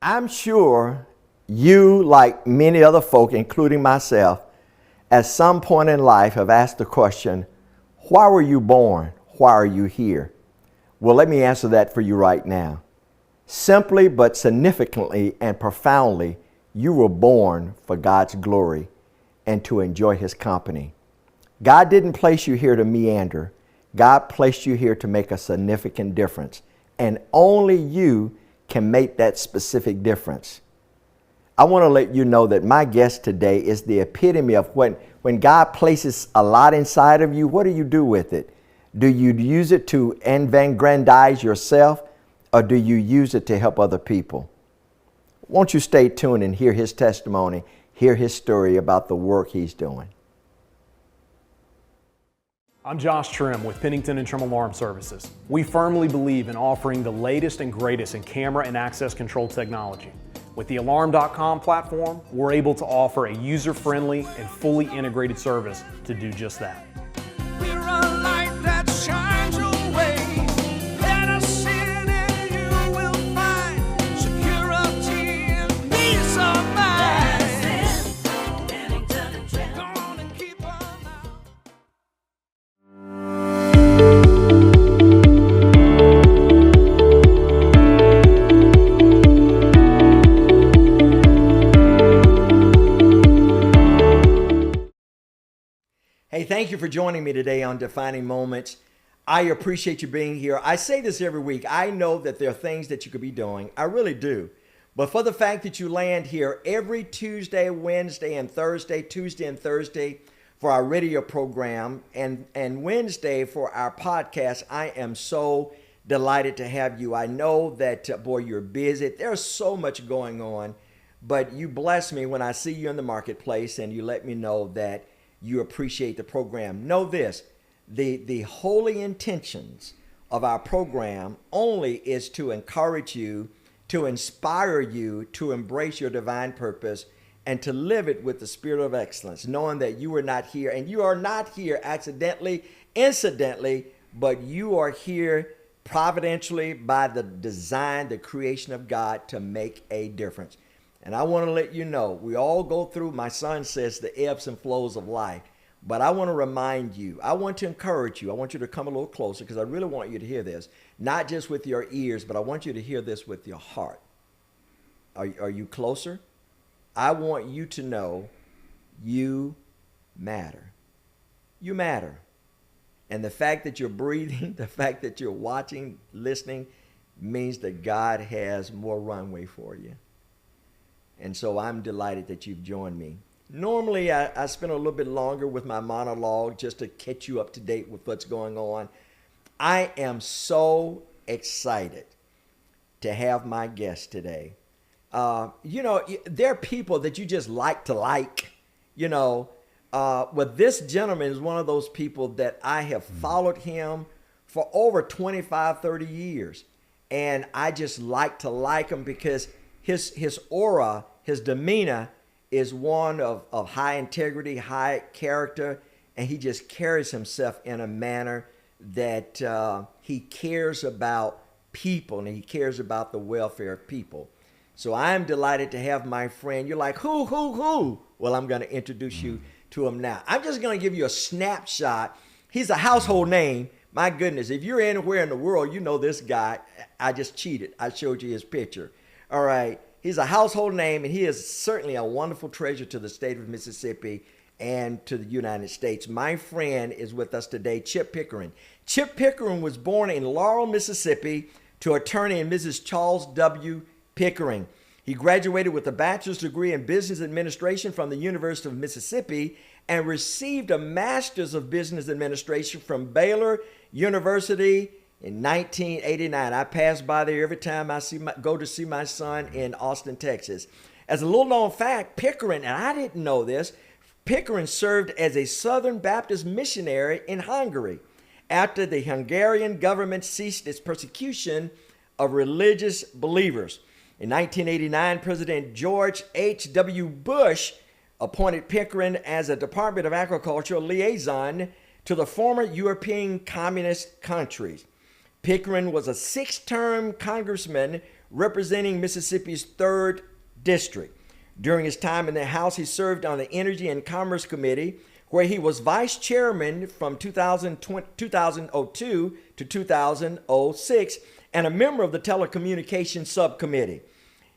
I'm sure you, like many other folk, including myself, at some point in life have asked the question, why were you born? Why are you here? Well, let me answer that for you right now. Simply but significantly and profoundly, you were born for God's glory and to enjoy His company. God didn't place you here to meander. God placed you here to make a significant difference. And only you can make that specific difference. I want to let you know that my guest today is the epitome of when God places a lot inside of you, what do you do with it? Do you use it to aggrandize yourself, or do you use it to help other people? Won't you stay tuned and hear his testimony, hear his story about the work he's doing. I'm Josh Trim with Pennington and Trim Alarm Services. We firmly believe in offering the latest and greatest in camera and access control technology. With the Alarm.com platform, we're able to offer a user-friendly and fully integrated service to do just that. We're a light that shines your way. Let us in and you will find security and peace of mind. Pennington and Trim. Go on and keep on now. Hey, thank you for joining me today on Defining Moments. I appreciate you being here. I say this every week. I know that there are things that you could be doing. I really do. But for the fact that you land here every Tuesday, Wednesday, and Thursday, Tuesday and Thursday for our radio program, and Wednesday for our podcast, I am so delighted to have you. I know that, boy, you're busy. There's so much going on, but you bless me when I see you in the marketplace and you let me know that you appreciate the program. Know this, the holy intentions of our program only is to encourage you, to inspire you to embrace your divine purpose and to live it with the spirit of excellence, knowing that you are not here, and you are not here accidentally, incidentally, but you are here providentially by the design, the creation of God to make a difference. And I want to let you know, we all go through, my son says, the ebbs and flows of life. But I want to remind you, I want to encourage you, I want you to come a little closer because I really want you to hear this, not just with your ears, but I want you to hear this with your heart. Are you closer? I want you to know you matter. You matter. And the fact that you're breathing, the fact that you're watching, listening, means that God has more runway for you. And so I'm delighted that you've joined me. Normally, I spend a little bit longer with my monologue just to catch you up to date with what's going on. I am so excited to have my guest today. There are people that you just like, but this gentleman is one of those people that I have followed him for over 25, 30 years. And I just like him because his aura, his demeanor is one of high integrity, high character, and he just carries himself in a manner that he cares about people and he cares about the welfare of people. So I'm delighted to have my friend. You're like, who? Well, I'm going to introduce you to him now. I'm just going to give you a snapshot. He's a household name. My goodness, if you're anywhere in the world, you know this guy. I just cheated. I showed you his picture. All right. He's a household name, and he is certainly a wonderful treasure to the state of Mississippi and to the United States. My friend is with us today, Chip Pickering. Chip Pickering was born in Laurel, Mississippi, to attorney and Mrs. Charles W. Pickering. He graduated with a bachelor's degree in business administration from the University of Mississippi and received a master's of business administration from Baylor University in 1989. I pass by there every time I go to see my son in Austin, Texas. As a little known fact, Pickering, and I didn't know this, Pickering served as a Southern Baptist missionary in Hungary after the Hungarian government ceased its persecution of religious believers. In 1989, President George H.W. Bush appointed Pickering as a Department of Agriculture liaison to the former European communist countries. Pickering was a 6-term congressman representing Mississippi's 3rd District. During his time in the House, he served on the Energy and Commerce Committee, where he was vice chairman from 2002 to 2006 and a member of the Telecommunications Subcommittee.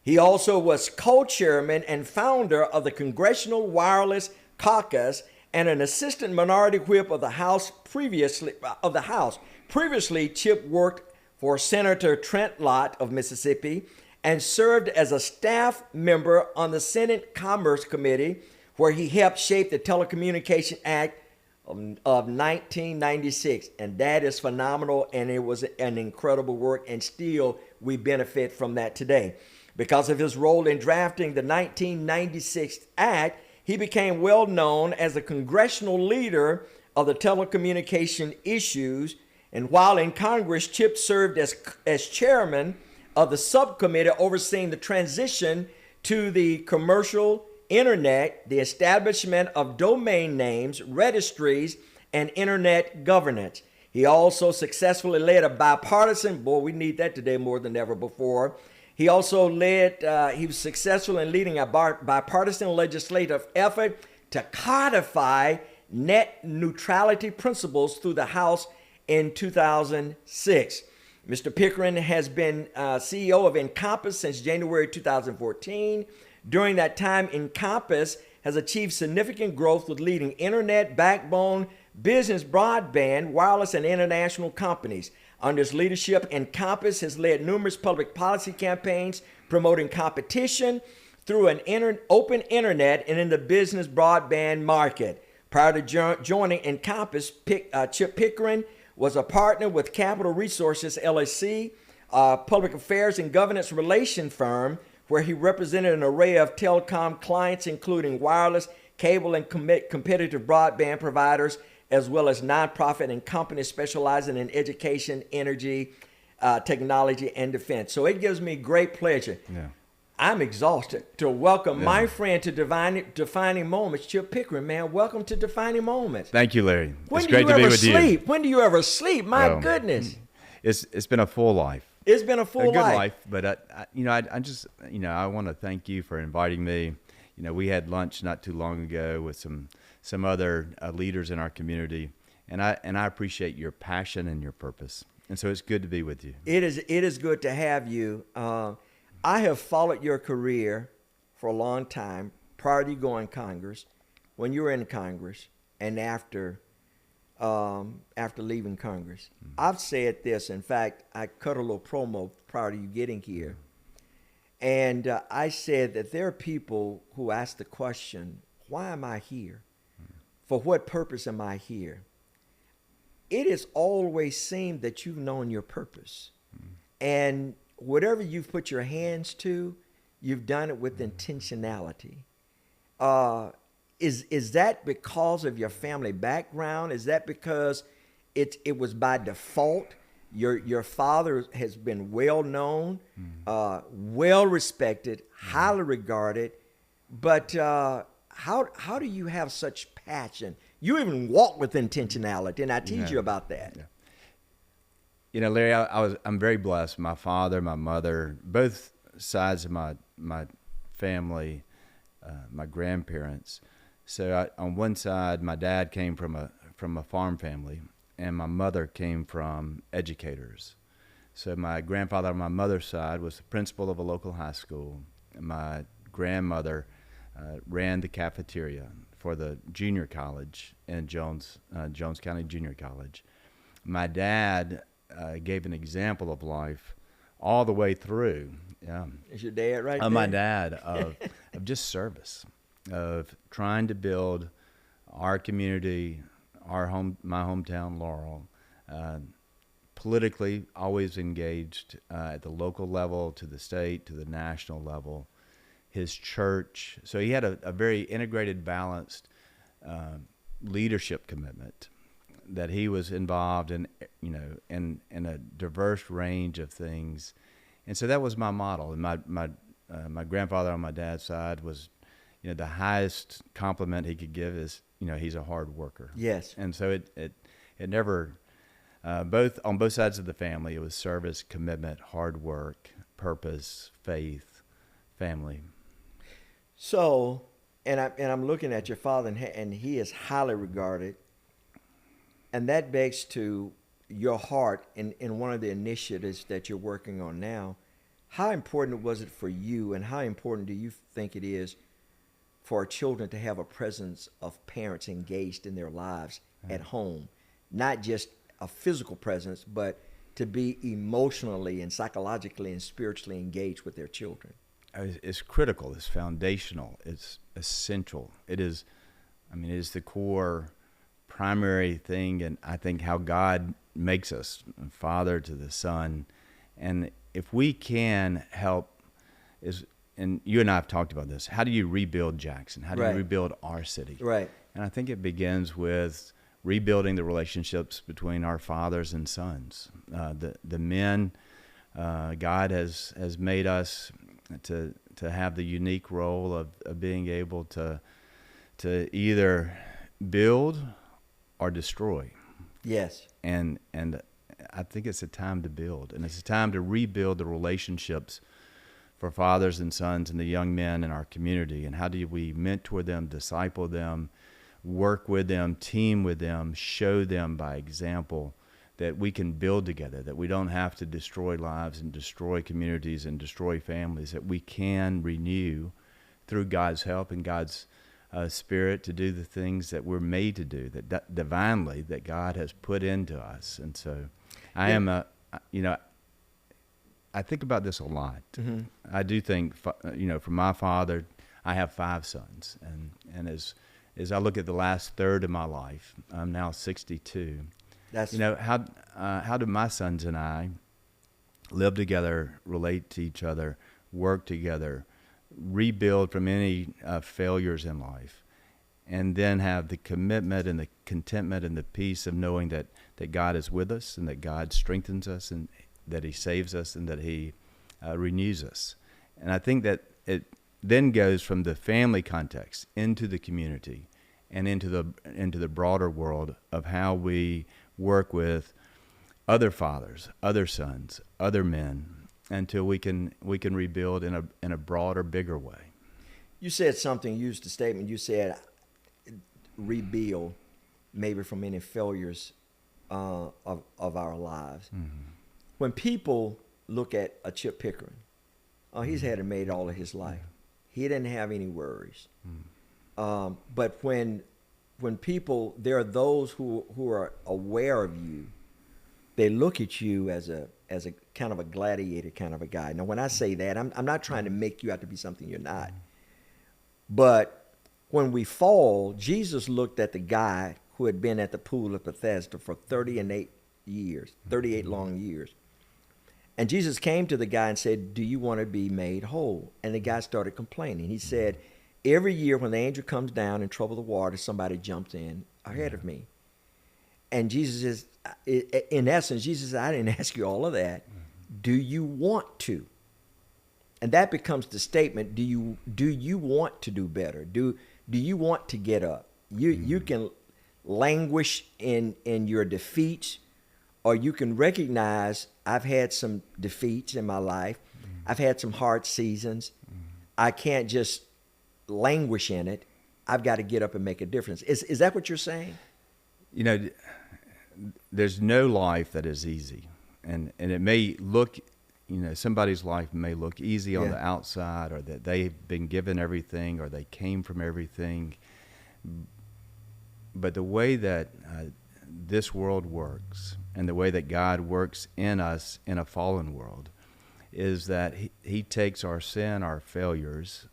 He also was co-chairman and founder of the Congressional Wireless Caucus and an assistant minority whip of the House previously. Previously, Chip worked for Senator Trent Lott of Mississippi and served as a staff member on the Senate Commerce Committee, where he helped shape the Telecommunication Act of 1996. And that is phenomenal, and it was an incredible work, and still we benefit from that today. Because of his role in drafting the 1996 Act, he became well known as a congressional leader of the telecommunication issues. And while in Congress, Chip served as chairman of the subcommittee overseeing the transition to the commercial internet, the establishment of domain names, registries, and internet governance. He also successfully led a bipartisan, boy, we need that today more than ever before. He was successful in leading a bipartisan legislative effort to codify net neutrality principles through the House in 2006. Mr. Pickering has been CEO of INCOMPAS since January 2014. During that time, INCOMPAS has achieved significant growth with leading internet, backbone, business, broadband, wireless, and international companies. Under his leadership, INCOMPAS has led numerous public policy campaigns promoting competition through an open internet and in the business broadband market. Prior to joining INCOMPAS, Chip Pickering was a partner with Capital Resources, LLC, a public affairs and governance relation firm, where he represented an array of telecom clients, including wireless, cable, and competitive broadband providers, as well as nonprofit and companies specializing in education, energy, technology, and defense. So it gives me great pleasure. Yeah. I'm exhausted to welcome my friend to Defining Moments, Chip Pickering. Man, welcome to Defining Moments. Thank you, Larry. It's great to be with you. When do you ever sleep? My goodness. It's been a full life. It's been a full life. But I want to thank you for inviting me. You know, we had lunch not too long ago with some other leaders in our community, and I appreciate your passion and your purpose. And so it's good to be with you. It is good to have you. I have followed your career for a long time, prior to you going Congress, when you were in Congress, and after leaving Congress. Mm-hmm. I've said this. In fact, I cut a little promo prior to you getting here. And I said that there are people who ask the question, why am I here? Mm-hmm. For what purpose am I here? It has always seemed that you've known your purpose. Mm-hmm. And whatever you've put your hands to, you've done it with intentionality. Is that because of your family background? Is that because it was by default? Your father has been well known, well respected, highly regarded. But how do you have such passion? You even walk with intentionality, and I tease you about that. Yeah. You know, Larry, I'm very blessed. My father, my mother, both sides of my family, my grandparents. So on one side, my dad came from a farm family, and my mother came from educators. So my grandfather on my mother's side was the principal of a local high school. My grandmother ran the cafeteria for the junior college in Jones County Junior College. My dad gave an example of life all the way through. Is your dad right there? My dad of just service, of trying to build our community, my hometown, Laurel. Politically, always engaged at the local level, to the state, to the national level. His church. So he had a very integrated, balanced leadership commitment that he was involved in, in a diverse range of things. And so that was my model. And my grandfather on my dad's side was, the highest compliment he could give is, he's a hard worker. Yes. And so it never, on both sides of the family, it was service, commitment, hard work. purpose, faith, family. So, and I'm looking at your father, and he is highly regarded, and that begs to your heart in one of the initiatives that you're working on now. How important was it for you, and how important do you think it is for children to have a presence of parents engaged in their lives at home? Not just a physical presence, but to be emotionally and psychologically and spiritually engaged with their children. It's critical. It's foundational. It's essential. It is the core primary thing, and I think how God makes us, Father to the Son. And if we can help, and you and I have talked about this, how do you rebuild Jackson? How do you rebuild our city? Right. And I think it begins with rebuilding the relationships between our fathers and sons. The men, God has made us to have the unique role of being able to either build or destroy. Yes. And I think it's a time to build, and it's a time to rebuild the relationships for fathers and sons and the young men in our community. And how do we mentor them, disciple them, work with them, team with them, show them by example that we can build together, that we don't have to destroy lives and destroy communities and destroy families, that we can renew through God's help and God's Spirit to do the things that we're made to do, that divinely that God has put into us. And so I think about this a lot. Mm-hmm. I do think, for my father, I have 5 sons, and as I look at the last third of my life, I'm now 62. How do my sons and I live together, relate to each other, work together, rebuild from any failures in life, and then have the commitment and the contentment and the peace of knowing that God is with us and that God strengthens us and that He saves us and that He renews us. And I think that it then goes from the family context into the community and into the broader world of how we work with other fathers, other sons, other men, until we can rebuild in a broader, bigger way. You said something, used a statement, you said rebuild maybe from any failures of our lives. Mm-hmm. When people look at a Chip Pickering, he's had it made all of his life. He didn't have any worries. Mm. But when people, there are those who are aware of you, they look at you as a kind of a gladiator kind of a guy. Now, when I say that, I'm not trying to make you out to be something you're not. But when we fall, Jesus looked at the guy who had been at the pool of Bethesda for 38 long years. And Jesus came to the guy and said, "Do you want to be made whole?" And the guy started complaining. He said, "Every year when the angel comes down and trouble the water, somebody jumps in ahead of me." And Jesus is, in essence, Jesus said, "I didn't ask you all of that. Do you want to?" And that becomes the statement. Do you want to do better? Do you want to get up? You can languish in your defeats, or you can recognize, I've had some defeats in my life. I've had some hard seasons. I can't just languish in it. I've got to get up and make a difference. Is that what you're saying? There's no life that is easy. And it may look, somebody's life may look easy on the outside, or that they've been given everything, or they came from everything. But the way that this world works, and the way that God works in us in a fallen world, is that He takes our sin, our failures,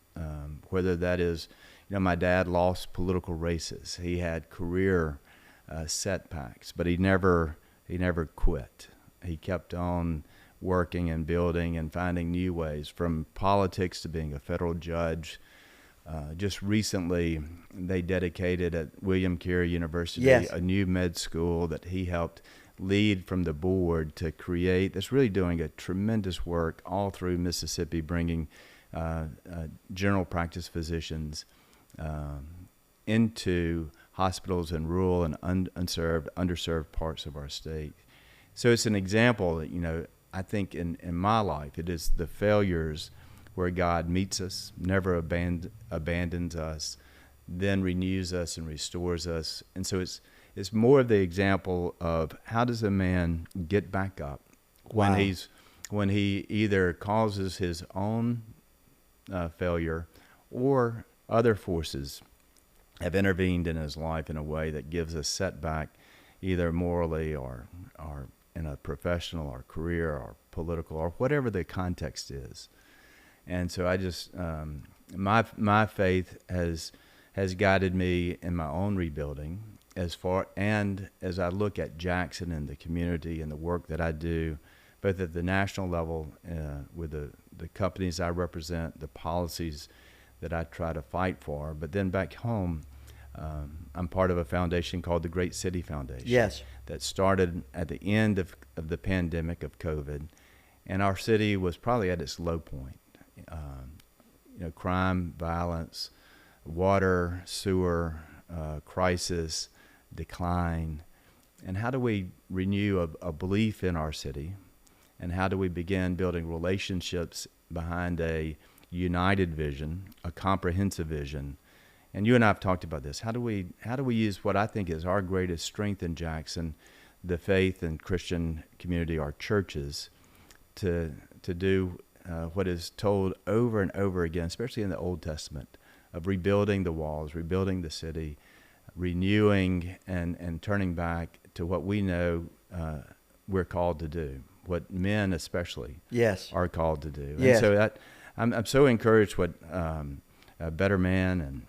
whether that is, my dad lost political races. He had career setbacks, but he never quit. He kept on working and building and finding new ways, from politics to being a federal judge. Just recently, they dedicated at William Carey University a new med school that he helped lead from the board to create. That's really doing a tremendous work all through Mississippi, bringing general practice physicians into hospitals in rural and underserved parts of our state. So it's an example that, I think in my life, it is the failures where God meets us, never abandons us, then renews us and restores us. And so it's more of the example of how does a man get back up when he either causes his own failure or other forces have intervened in his life in a way that gives a setback, either morally or in a professional or career or political or whatever the context is. And so I just my faith has guided me in my own rebuilding as I look at Jackson and the community and the work that I do, both at the national level with the companies I represent, the policies that I try to fight for, but then back home, I'm part of a foundation called the Great City Foundation. Yes. That started at the end of the pandemic of COVID, and our city was probably at its low point. Crime, violence, water, sewer, crisis, decline. And how do we renew a belief in our city? And how do we begin building relationships behind a united vision, a comprehensive vision? And you and I have talked about this. How do we use what I think is our greatest strength in Jackson, the faith and Christian community, our churches, to do what is told over and over again, especially in the Old Testament, of rebuilding the walls, rebuilding the city, renewing and turning back to what we know we're called to do, what men especially are called to do. Yes. And so I'm so encouraged what Better Man and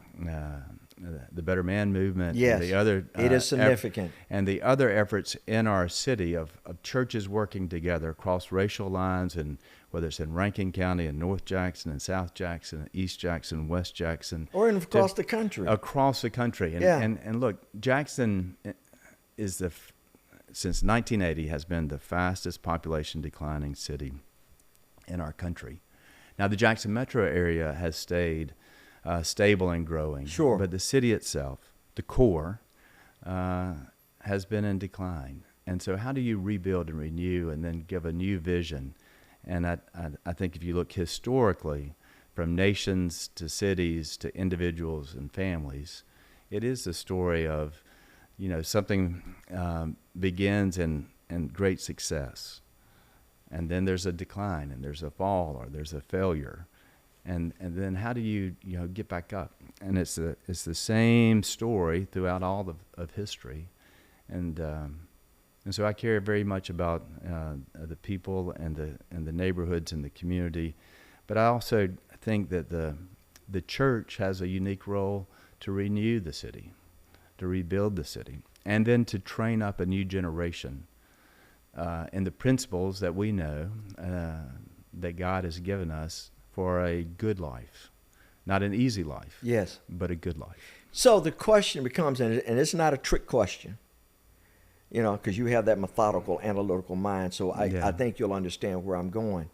the Better Man movement, Yes, and the other it is significant, and the other efforts in our city of churches working together across racial lines, and whether it's in Rankin County and North Jackson and South Jackson, and East Jackson, West Jackson, or across the country. Across the country, and look, Jackson is since 1980 has been the fastest population declining city in our country. Now the Jackson metro area has stayed stable and growing. Sure. But the city itself, the core, has been in decline. And so how do you rebuild and renew and then give a new vision? And I think if you look historically, from nations to cities to individuals and families, it is the story of, something begins in great success. And then there's a decline and there's a fall or there's a failure. And then how do you get back up? And it's the same story throughout all of history, and so I care very much about the people and the neighborhoods and the community, but I also think that the church has a unique role to renew the city, to rebuild the city, and then to train up a new generation in the principles that we know that God has given us for a good life, not an easy life, yes, but a good life. So the question becomes, and it's not a trick question, because you have that methodical, analytical mind, so I think you'll understand where I'm going.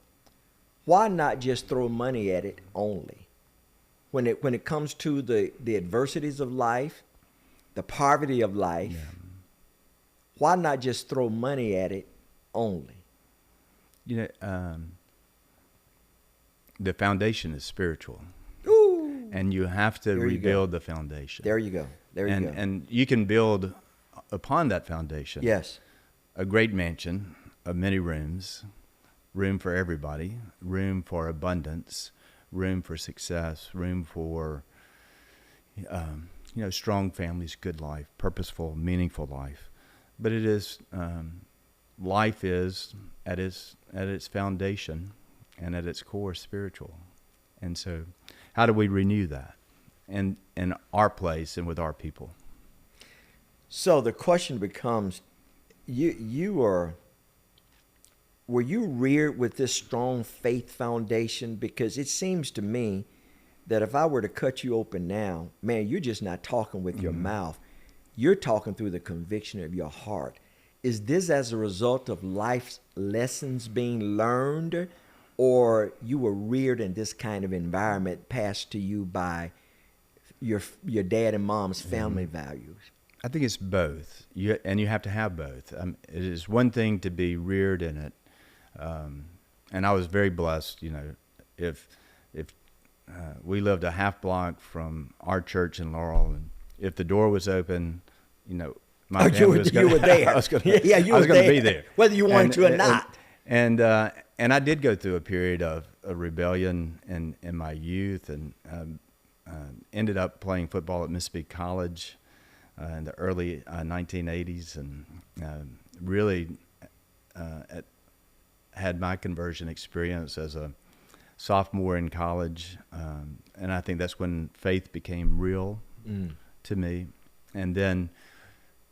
Why not just throw money at it only? When it comes to the adversities of life, the poverty of life, why not just throw money at it only? The foundation is spiritual. Ooh. And you have to rebuild the foundation. There you go. And you can build upon that foundation. Yes. A great mansion of many rooms, room for everybody, room for abundance, room for success, room for strong families, good life, purposeful, meaningful life. But it is life is at its foundation and at its core spiritual. And so how do we renew that in our place and with our people? So the question becomes, were you reared with this strong faith foundation? Because it seems to me that if I were to cut you open now, man, you're just not talking with your mouth. You're talking through the conviction of your heart. Is this as a result of life's lessons being learned, or you were reared in this kind of environment passed to you by your dad and mom's family values? I think it's both, and you have to have both. It is one thing to be reared in it, And I was very blessed. If we lived a half block from our church in Laurel, and if the door was open, my family was you were there. I was going Yeah, you I was were going to there. be there, Whether you wanted to or not. And I did go through a period of rebellion in my youth, and ended up playing football at Mississippi College in the early 1980s, and really had my conversion experience as a sophomore in college, and I think that's when faith became real to me. And then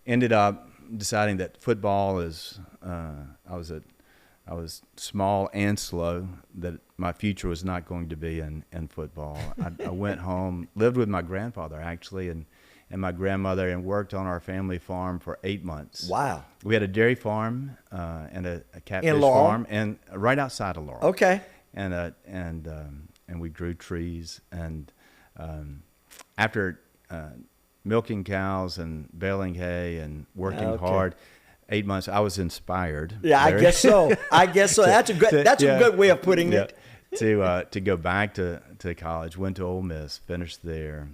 ended up deciding that football is I was small and slow, that my future was not going to be in football. I went home, lived with my grandfather actually, and my grandmother, and worked on our family farm for 8 months. Wow. We had a dairy farm and a catfish Laurel? farm, and right outside of Laurel. Okay. And we grew trees, and after milking cows and baling hay and working hard, 8 months, I was inspired. Yeah, Larry, I guess so. That's a good way of putting it. To go back to college. Went to Ole Miss, finished there.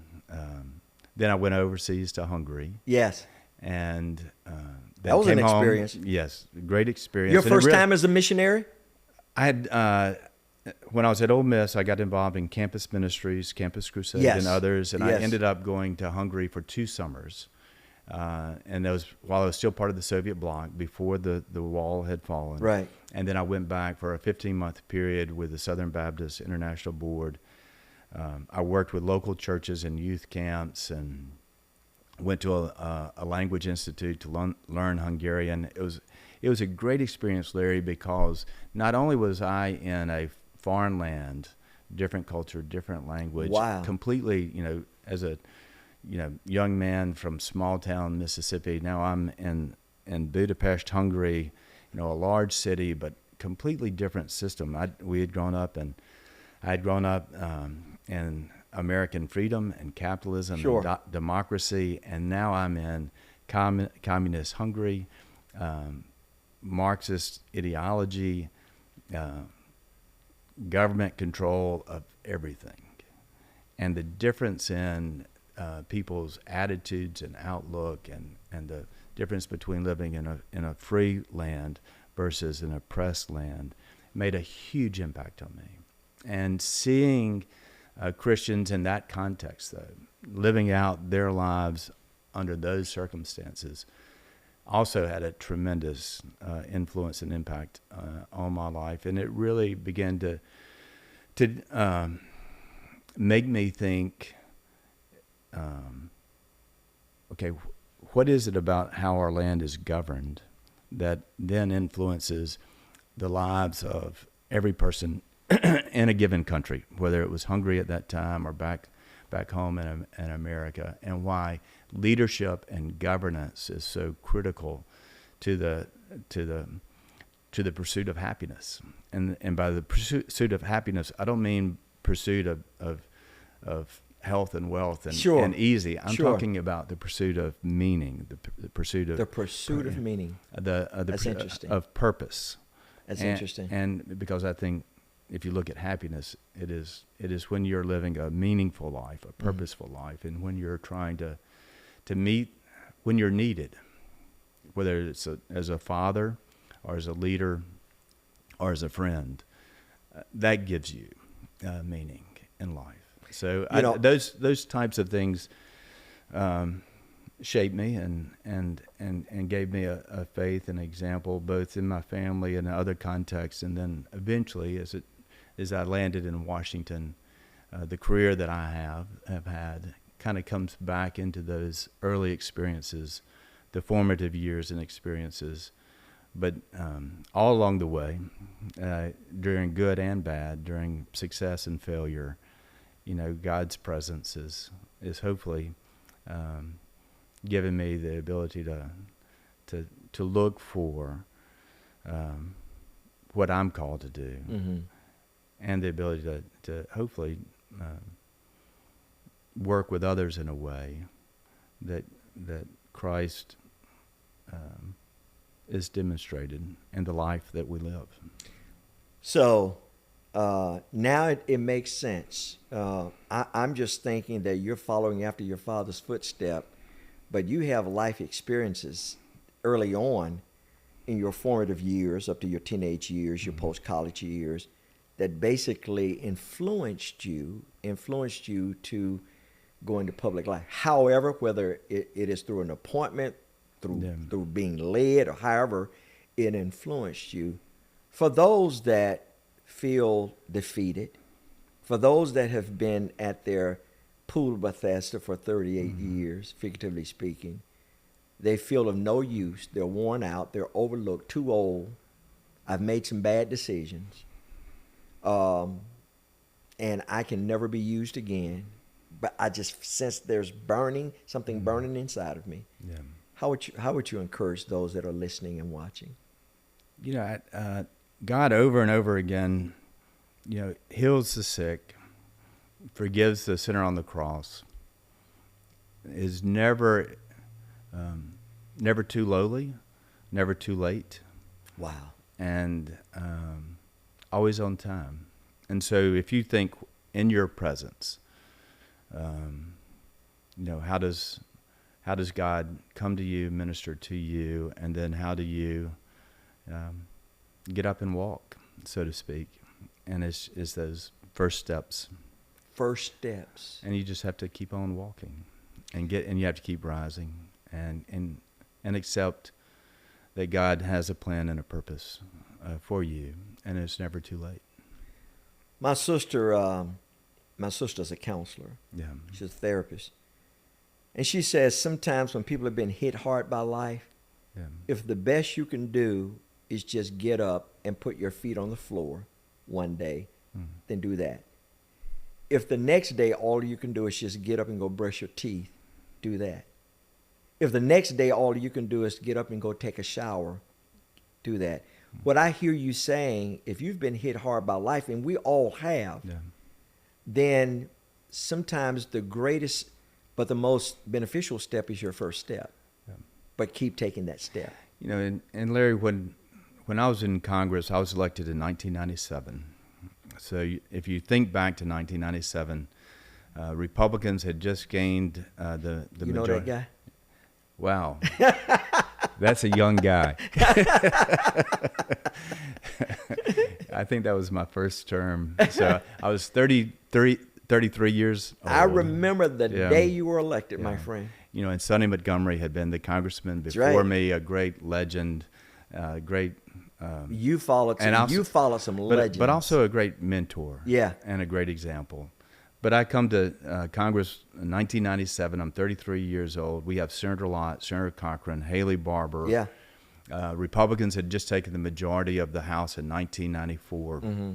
Then I went overseas to Hungary. Yes. And that was an experience. Yes, great experience. Your first time as a missionary? I had when I was at Ole Miss, I got involved in campus ministries, Campus Crusade, and others, and I ended up going to Hungary for 2 summers. And that was while I was still part of the Soviet bloc, before the wall had fallen. Right. And then I went back for a 15-month period with the Southern Baptist International Board. I worked with local churches and youth camps, and went to a language institute to learn Hungarian. It was a great experience, Larry, because not only was I in a foreign land, different culture, different language, completely, as a young man from small town Mississippi. Now I'm in Budapest, Hungary, a large city, but completely different system. I had grown up in American freedom and capitalism, and democracy, and now I'm in communist Hungary, Marxist ideology, government control of everything, and the difference in people's attitudes and outlook, and the difference between living in a free land versus an oppressed land made a huge impact on me. And seeing Christians in that context, though, living out their lives under those circumstances, also had a tremendous influence and impact on my life. And it really began to make me think, okay, what is it about how our land is governed that then influences the lives of every person in a given country, whether it was Hungary at that time or back home in America, and why leadership and governance is so critical to the pursuit of happiness. And by the pursuit of happiness, I don't mean pursuit of health and wealth and easy. I'm talking about the pursuit of meaning, the pursuit of meaning. That's interesting. Of purpose. That's interesting. And because I think if you look at happiness, it is when you're living a meaningful life, a purposeful life, and when you're trying to meet when you're needed, whether it's as a father or as a leader or as a friend, that gives you meaning in life. So those types of things shaped me and gave me a faith and example, both in my family and other contexts. And then eventually, as I landed in Washington, the career that I have had kind of comes back into those early experiences, the formative years and experiences. But all along the way, during good and bad, during success and failure, God's presence is hopefully given me the ability to look for what I'm called to do, and the ability to hopefully work with others in a way that Christ is demonstrated in the life that we live. So now it makes sense. I'm just thinking that you're following after your father's footstep, but you have life experiences early on in your formative years, up to your teenage years, your post-college years, that basically influenced you to go into public life. However, whether it is through an appointment, through being led, or however it influenced you. For those that feel defeated, for those that have been at their pool of Bethesda for 38 years, figuratively speaking, they feel of no use. They're worn out. They're overlooked, too old. I've made some bad decisions. And I can never be used again. But I just sense there's something burning inside of me. Yeah. How would you encourage those that are listening and watching? You know, God over and over again, you know, heals the sick, forgives the sinner on the cross, is never too lowly, never too late. Wow. And always on time. And so if you think in your presence, you know, how does God come to you, minister to you, and then how do you get up and walk, so to speak? And it's those first steps. First steps. And you just have to keep on walking, and you have to keep rising, and accept that God has a plan and a purpose for you, and it's never too late. My sister's a counselor. Yeah. She's a therapist. And she says sometimes when people have been hit hard by life, Yeah. if the best you can do is just get up and put your feet on the floor one day, then do that. If the next day all you can do is just get up and go brush your teeth, do that. If the next day all you can do is get up and go take a shower, do that. What I hear you saying, if you've been hit hard by life, and we all have, Yeah. then sometimes the greatest but the most beneficial step is your first step. Yeah. But keep taking that step. You know, and Larry, when I was in Congress, I was elected in 1997. So if you think back to 1997, Republicans had just gained the You know majority. that guy? Wow. That's a young guy. I think that was my first term. So I was 33 years old. I remember the Yeah. day you were elected, my Yeah. friend. You know, and Sonny Montgomery had been the congressman before right. me, a great legend, great. You followed some, and also- you followed some legends. But also a great mentor. Yeah. And a great example. But I come to Congress in 1997. I'm 33 years old. We have Senator Lott, Senator Cochran, Haley Barbour. Yeah. Republicans had just taken the majority of the House in 1994. Mm-hmm.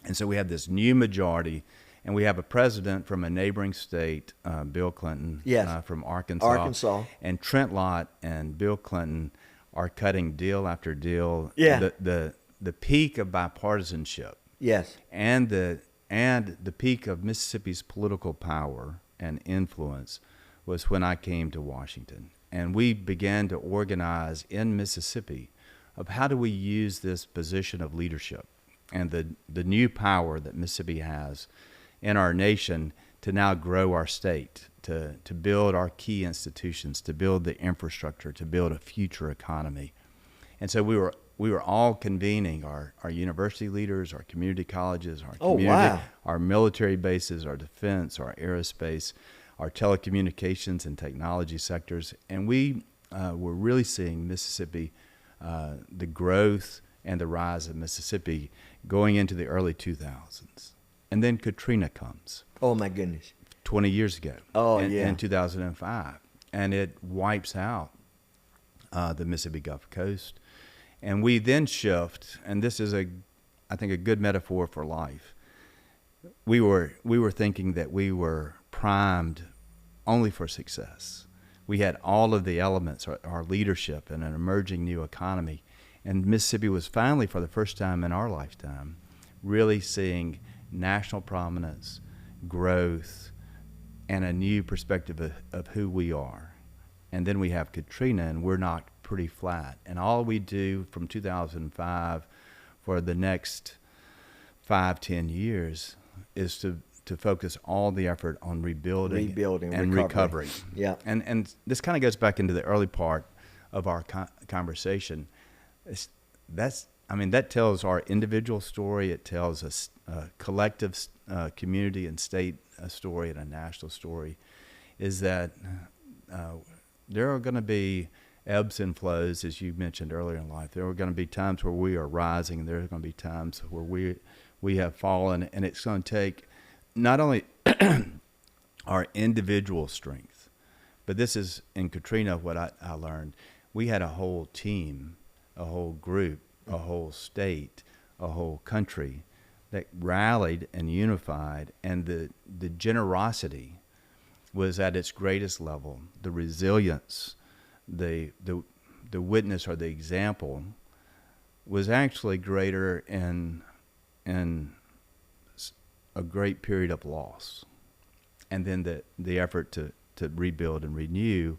And so we had this new majority, and we have a president from a neighboring state, Bill Clinton, Yes. from Arkansas. Arkansas. And Trent Lott and Bill Clinton are cutting deal after deal. Yeah. The peak of bipartisanship Yes. and the peak of Mississippi's political power and influence was when I came to Washington. And we began to organize in Mississippi of how do we use this position of leadership and the new power that Mississippi has in our nation to now grow our state, to build our key institutions, to build the infrastructure, to build a future economy. And so we were all convening our university leaders, our community colleges, our Oh, community, wow. our military bases, our defense, our aerospace, our telecommunications and technology sectors. And we were really seeing Mississippi, the growth and the rise of Mississippi going into the early 2000s. And then Katrina comes Oh, my goodness. 20 years ago. Oh, in, yeah. In 2005. And it wipes out the Mississippi Gulf Coast. And we then shift, and this is I think a good metaphor for life. We were thinking that we were primed only for success. We had all of the elements, our leadership and an emerging new economy. And Mississippi was finally, for the first time in our lifetime, really seeing national prominence, growth, and a new perspective of who we are. And then we have Katrina, and we're knocked pretty flat. And all we do from 2005 for the next 5-10 years is to focus all the effort on rebuilding and recovery. recovery. Yeah. And this kind of goes back into the early part of our conversation. That tells our individual story. It tells us a collective community and state story and a national story. Is that there are going to be ebbs and flows, as you mentioned earlier in life. There are going to be times where we are rising. There are going to be times where we have fallen, and it's going to take not only our individual strength, but this is in Katrina what I learned. We had a whole team, a whole group, a whole state, a whole country that rallied and unified, and the generosity was at its greatest level. The resilience, the witness or the example was actually greater in a great period of loss, and then the effort to rebuild and renew.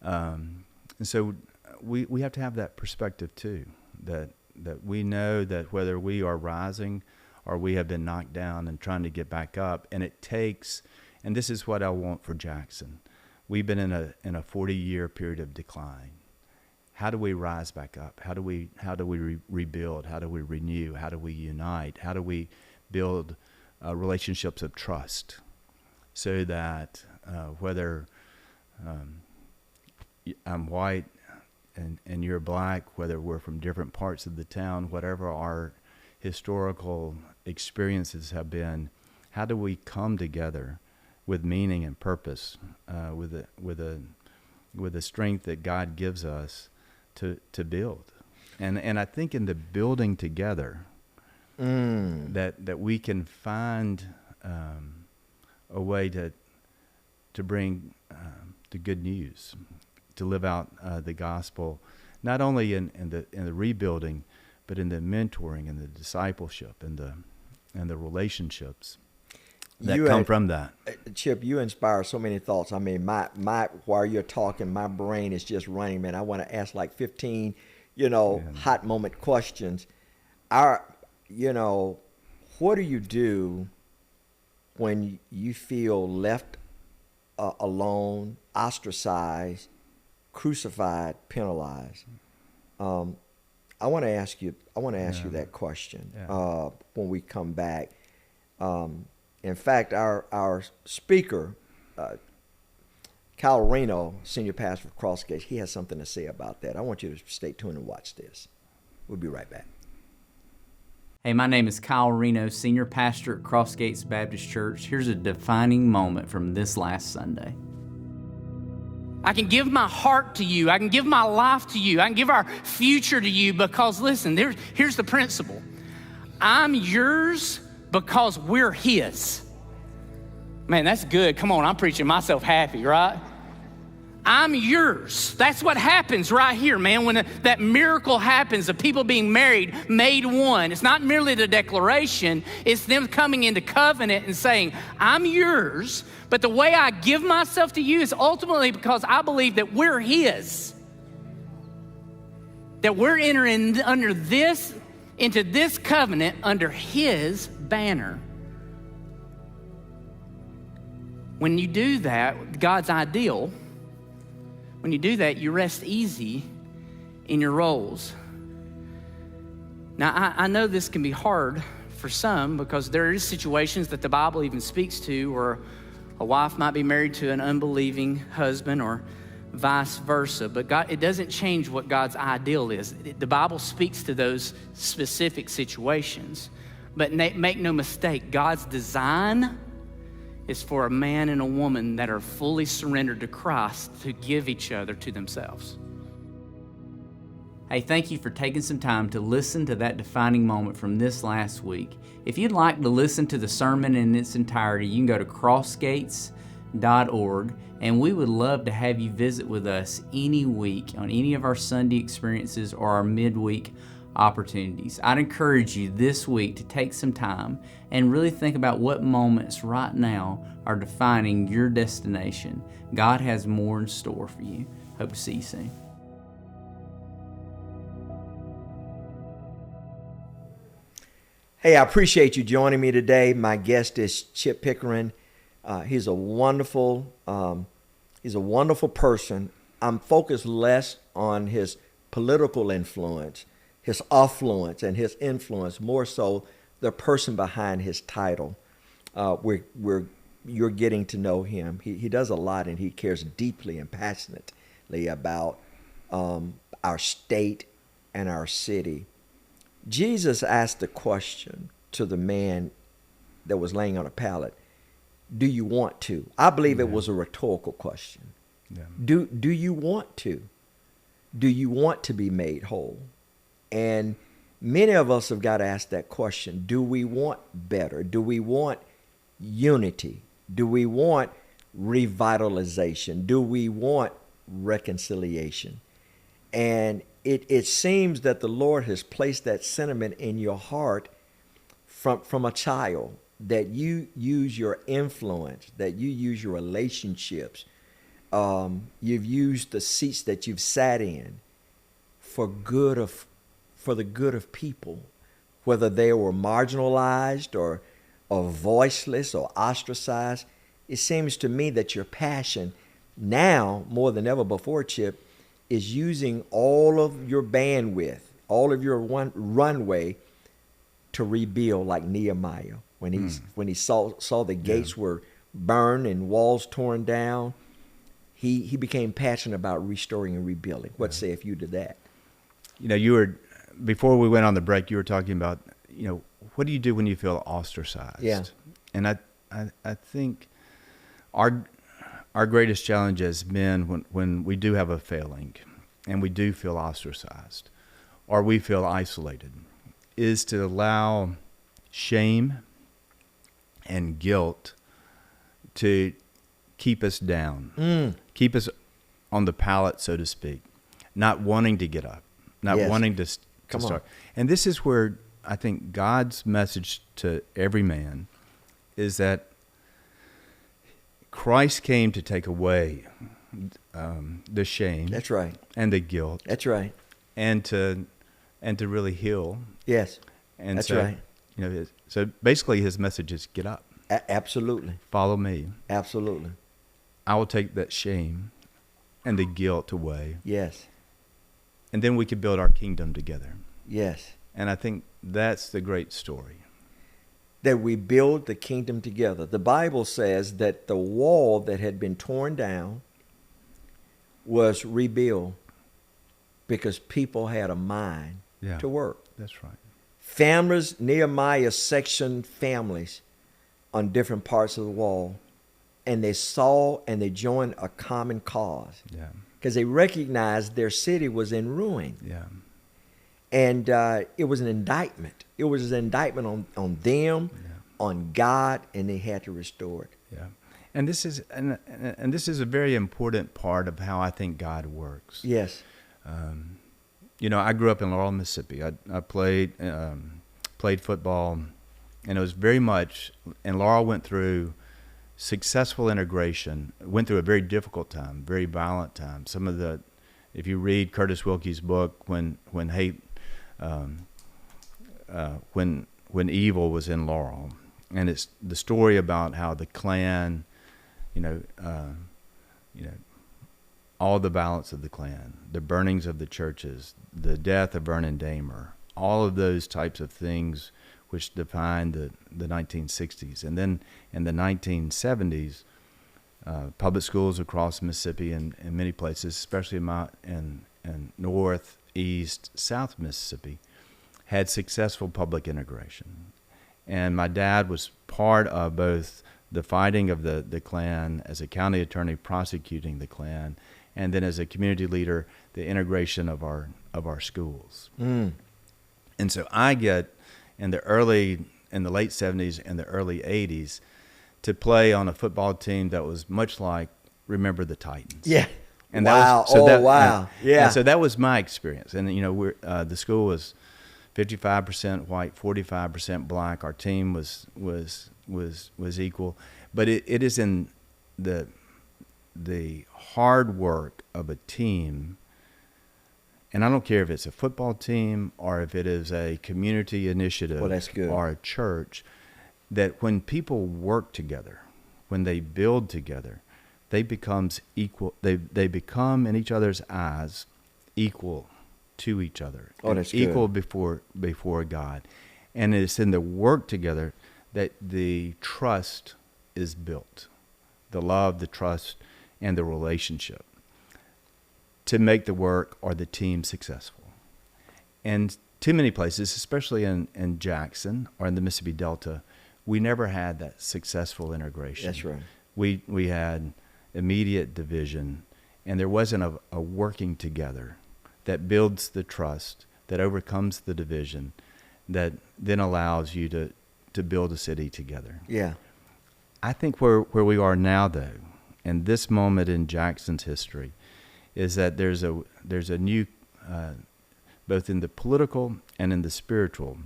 And so we have to have that perspective too, that we know that whether we are rising or we have been knocked down and trying to get back up, and it takes, and this is what I want for Jackson. We've been in a 40-year period of decline. How do we rise back up? How do we rebuild? How do we renew? How do we unite? How do we build relationships of trust, so that whether I'm white and you're black, whether we're from different parts of the town, whatever our historical experiences have been, how do we come together with meaning and purpose, with a strength that God gives us to build, and I think in the building together, that we can find a way to bring the good news, to live out the gospel, not only in the rebuilding, but in the mentoring and the discipleship and the relationships that come from that. Chip, you inspire so many thoughts. I mean, my while you're talking, my brain is just running, man. I want to ask like 15, hot moment questions. What do you do when you feel left alone, ostracized, crucified, penalized? I want to ask you that question when we come back. In fact, our speaker, Kyle Reno, senior pastor of Crossgates, he has something to say about that. I want you to stay tuned and watch this. We'll be right back. Hey, my name is Kyle Reno, senior pastor at Crossgates Baptist Church. Here's a defining moment from this last Sunday. I can give my heart to you. I can give my life to you. I can give our future to you because, listen, here's the principle. I'm yours because we're His. Man, that's good. Come on, I'm preaching myself happy, right? I'm yours. That's what happens right here, man. When that miracle happens of people being married, made one. It's not merely the declaration. It's them coming into covenant and saying, I'm yours, but the way I give myself to you is ultimately because I believe that we're His. That we're entering into this covenant under His banner. When you do that, God's ideal, when you do that, you rest easy in your roles. Now, I know this can be hard for some because there is situations that the Bible even speaks to where a wife might be married to an unbelieving husband or vice versa. But God, it doesn't change what God's ideal is. The Bible speaks to those specific situations. But make no mistake, God's design is for a man and a woman that are fully surrendered to Christ to give each other to themselves. Hey, thank you for taking some time to listen to that defining moment from this last week. If you'd like to listen to the sermon in its entirety, you can go to crossgates.org, and we would love to have you visit with us any week on any of our Sunday experiences or our midweek opportunities. I'd encourage you this week to take some time and really think about what moments right now are defining your destination. God has more in store for you. Hope to see you soon. Hey, I appreciate you joining me today. My guest is Chip Pickering. He's a wonderful person. I'm focused less on his political influence, his affluence, and his influence, more so the person behind his title. You're getting to know him. He does a lot, and he cares deeply and passionately about our state and our city. Jesus asked the question to the man that was laying on a pallet, do you want to? I believe it was a rhetorical question. Yeah. Do you want to? Do you want to be made whole? And many of us have got to ask that question. Do we want better? Do we want unity? Do we want revitalization? Do we want reconciliation? And it seems that the Lord has placed that sentiment in your heart from a child, that you use your influence, that you use your relationships. You've used the seats that you've sat in for the good of people, whether they were marginalized or voiceless or ostracized. It seems to me that your passion now, more than ever before, Chip, is using all of your bandwidth, all of your runway to rebuild, like Nehemiah. When he saw the gates were burned and walls torn down, he became passionate about restoring and rebuilding. What sayeth you to that? You were, before we went on the break, you were talking about, what do you do when you feel ostracized? Yeah. And I think our greatest challenge as men, when we do have a failing and we do feel ostracized or we feel isolated, is to allow shame and guilt to keep us down, keep us on the pallet, so to speak, not wanting to get up, not wanting to start. And this is where I think God's message to every man is that Christ came to take away the shame. That's right. And the guilt. That's right. And to really heal. Yes. And that's so, right. So basically his message is get up. Absolutely. Follow me. Absolutely. I will take that shame and the guilt away. Yes. And then we can build our kingdom together. Yes. And I think that's the great story. That we build the kingdom together. The Bible says that the wall that had been torn down was rebuilt because people had a mind to work. That's right. Families, Nehemiah sectioned families on different parts of the wall, and they saw and they joined a common cause. Yeah. Because they recognized their city was in ruin. Yeah. And it was an indictment. It was an indictment on them, on God, and they had to restore it. Yeah. And this is and this is a very important part of how I think God works. Yes. I grew up in Laurel, Mississippi. I played football, and it was very much. And Laurel went through successful integration. Went through a very difficult time, very violent time. If you read Curtis Wilkie's book, when evil was in Laurel, and it's the story about how the Klan, all the violence of the Klan, the burnings of the churches, the death of Vernon Damer, all of those types of things which defined the 1960s. And then in the 1970s, public schools across Mississippi and in many places, especially in North, East, South Mississippi, had successful public integration. And my dad was part of both the fighting of the Klan as a county attorney prosecuting the Klan, and then as a community leader, the integration of our schools. And so I get in the late 70s and the early 80s to play on a football team that was much like Remember the Titans. Yeah. And wow. Wow. Yeah. And so that was my experience. And the school was 55% white, 45% black. Our team was equal, but it is in the hard work of a team And I don't care if it's a football team or if it is a community initiative Well, that's good. or a church, that when people work together, when they build together, they becomes equal. They become in each other's eyes equal to each other. Oh, that's good. Equal before God. And it's in the work together that the trust is built, the love, the trust, and the relationship to make the work or the team successful. And too many places, especially in Jackson or in the Mississippi Delta, we never had that successful integration. That's right. We had immediate division, and there wasn't a working together that builds the trust, that overcomes the division, that then allows you to build a city together. Yeah. I think where we are now, though, and this moment in Jackson's history, is that there's a new, both in the political and in the spiritual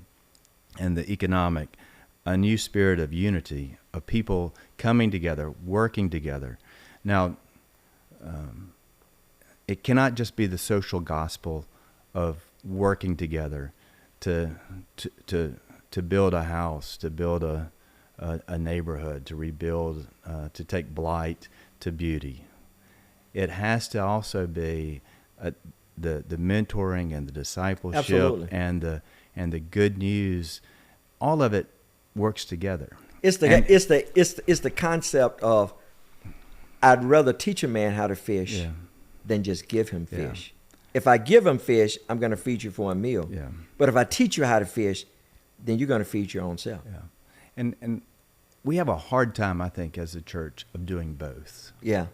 and the economic, a new spirit of unity, of people coming together, working together. Now, it cannot just be the social gospel of working together to build a house, to build a neighborhood, to rebuild, to take blight to beauty. It has to also be the mentoring and the discipleship Absolutely. and the good news. All of it works together. It's the concept of I'd rather teach a man how to fish Yeah. than just give him Yeah. fish. If I give him fish, I'm going to feed you for a meal. Yeah. But if I teach you how to fish, then you're going to feed your own self. Yeah. And we have a hard time, I think, as a church of doing both Yeah.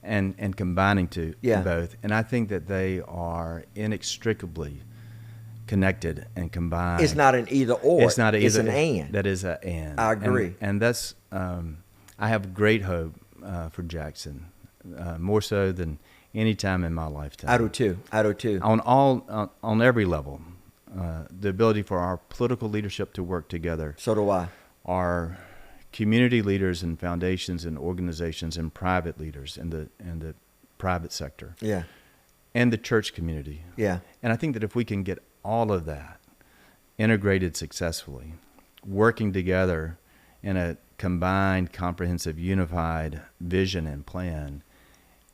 and combining Yeah. both. And I think that they are inextricably connected and combined. It's not an either or. It's not either. It's an and. That is an and. I agree. And that's, I have great hope for Jackson, more so than any time in my lifetime. I do too. On every level, the ability for our political leadership to work together, So do I. our community leaders and foundations and organizations and private leaders in the private sector, Yeah. and the church community. Yeah. And I think that if we can get all of that integrated successfully, working together in a combined, comprehensive, unified vision and plan,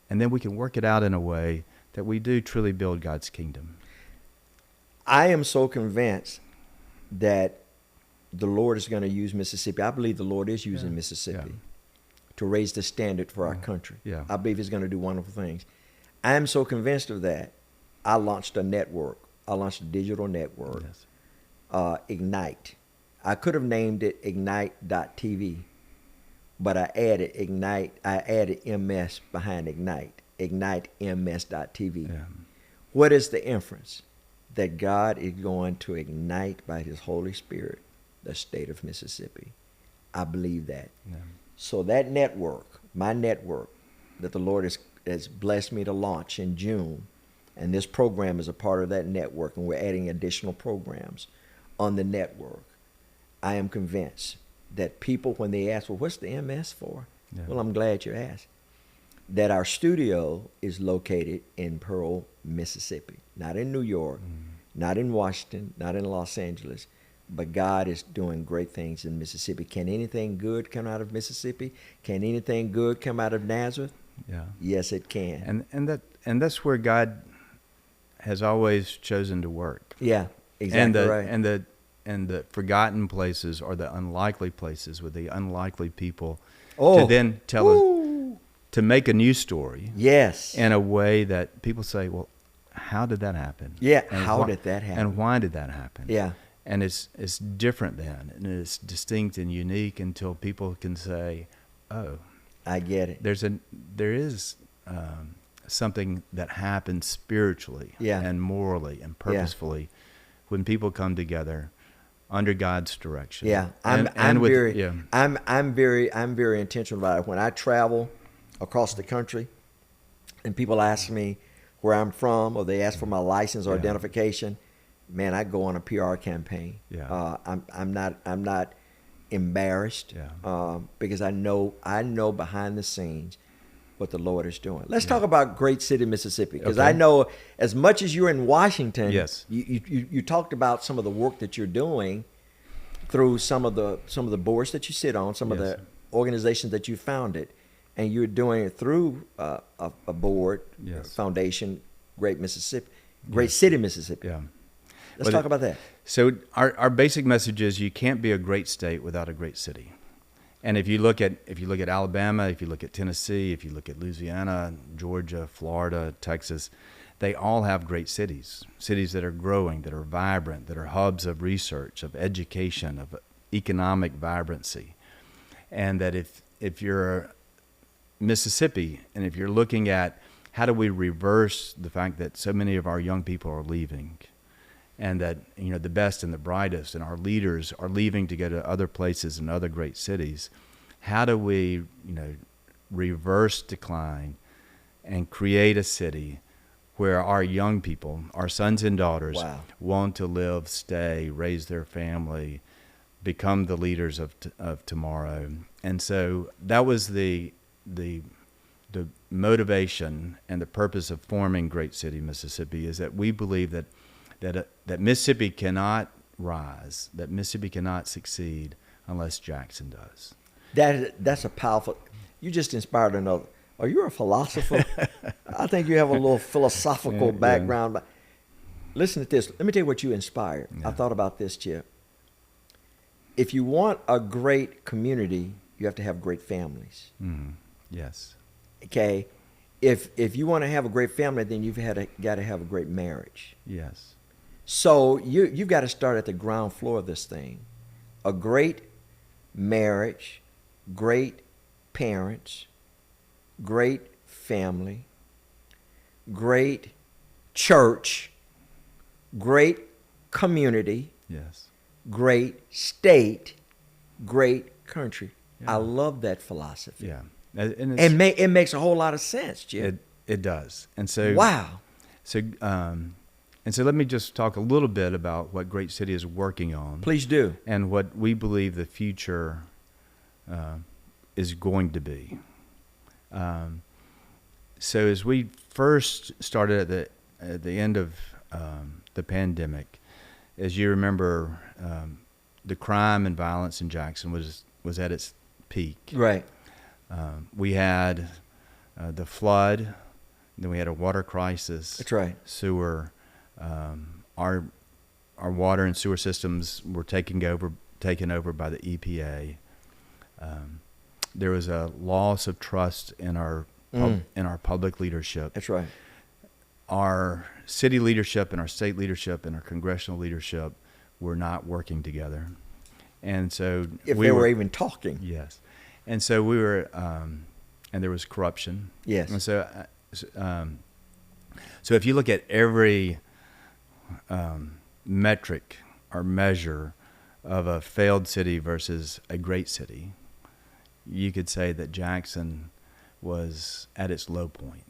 and then we can work it out in a way that we do truly build God's kingdom. I am so convinced that the Lord is going to use Mississippi. I believe the Lord is using Mississippi to raise the standard for our country. Yeah. I believe he's going to do wonderful things. I am so convinced of that. I launched a network. I launched a digital network, Yes. Ignite. I could have named it Ignite.tv, but I added Ignite. I added MS behind Ignite, IgniteMS.tv. Yeah. What is the inference? That God is going to ignite by his Holy Spirit the state of Mississippi. I believe that. Yeah. So that network, my network, that the Lord has blessed me to launch in June, and this program is a part of that network, and we're adding additional programs on the network. I am convinced that people, when they ask, well, what's the MS for? Yeah. Well, I'm glad you asked. That our studio is located in Pearl, Mississippi, not in New York, not in Washington, not in Los Angeles, but God is doing great things in Mississippi. Can anything good come out of Mississippi? Can anything good come out of Nazareth? Yeah. Yes, it can. And that's where God has always chosen to work. Yeah, exactly right. And the forgotten places or the unlikely places with the unlikely people Oh, to then tell us, to make a news story yes. in a way that people say, well, how did that happen? Yeah, And how why- did that happen? And why did that happen? Yeah. And it's different then, and it's distinct and unique until people can say, oh, I get it. there is something that happens spiritually Yeah. and morally and purposefully when people come together under God's direction. Yeah, I'm very intentional about it. When I travel across the country, and people ask me where I'm from, or they ask for my license or Yeah. identification, man, I go on a PR campaign. Yeah. I'm not embarrassed. Yeah. Because I know behind the scenes what the Lord is doing. Let's talk about Great City, Mississippi, because Okay. I know as much as you're in Washington, Yes. you talked about some of the work that you're doing through some of the boards that you sit on, some of Yes. the organizations that you founded, and you're doing it through a board, Yes. foundation, Great City, Mississippi. Yeah. Let's Well, talk about that. So our basic message is you can't be a great state without a great city. And if you look at Alabama, if you look at Tennessee, if you look at Louisiana, Georgia, Florida, Texas, they all have great cities that are growing, that are vibrant, that are hubs of research, of education, of economic vibrancy. And that if you're Mississippi, and if you're looking at how do we reverse the fact that so many of our young people are leaving, and that the best and the brightest and our leaders are leaving to go to other places and other great cities, how do we reverse decline and create a city where our young people, our sons and daughters, Wow. want to live, stay, raise their family, become the leaders of tomorrow? And so that was the motivation and the purpose of forming Great City, Mississippi, is that we believe that Mississippi cannot rise, that Mississippi cannot succeed unless Jackson does. That's a powerful. You just inspired another. Are you a philosopher? I think you have a little philosophical Yeah. background. But listen to this. Let me tell you what you inspired. I thought about this, Chip. If you want a great community, you have to have great families. Yes. Okay. If you want to have a great family, then you've got to have a great marriage. Yes. So you've got to start at the ground floor of this thing. A great marriage, great parents, great family, great church, great community, Yes. great state, great country. Yeah. I love that philosophy. Yeah. And it's, It makes a whole lot of sense, Jim. it does. And so Wow. So let me just talk a little bit about what Great City is working on. Please do. And what we believe the future is going to be. So as we first started at the end of the pandemic, as you remember, the crime and violence in Jackson was at its peak. Right. We had the flood, then we had a water crisis. That's right. Sewer. Our water and sewer systems were taken over by the EPA. There was a loss of trust in our public leadership. That's right. Our city leadership and our state leadership and our congressional leadership were not working together, and so If they were even talking. Yes, and so we were, and there was corruption. Yes. And so if you look at every metric or measure of a failed city versus a great city, you could say that Jackson was at its low point.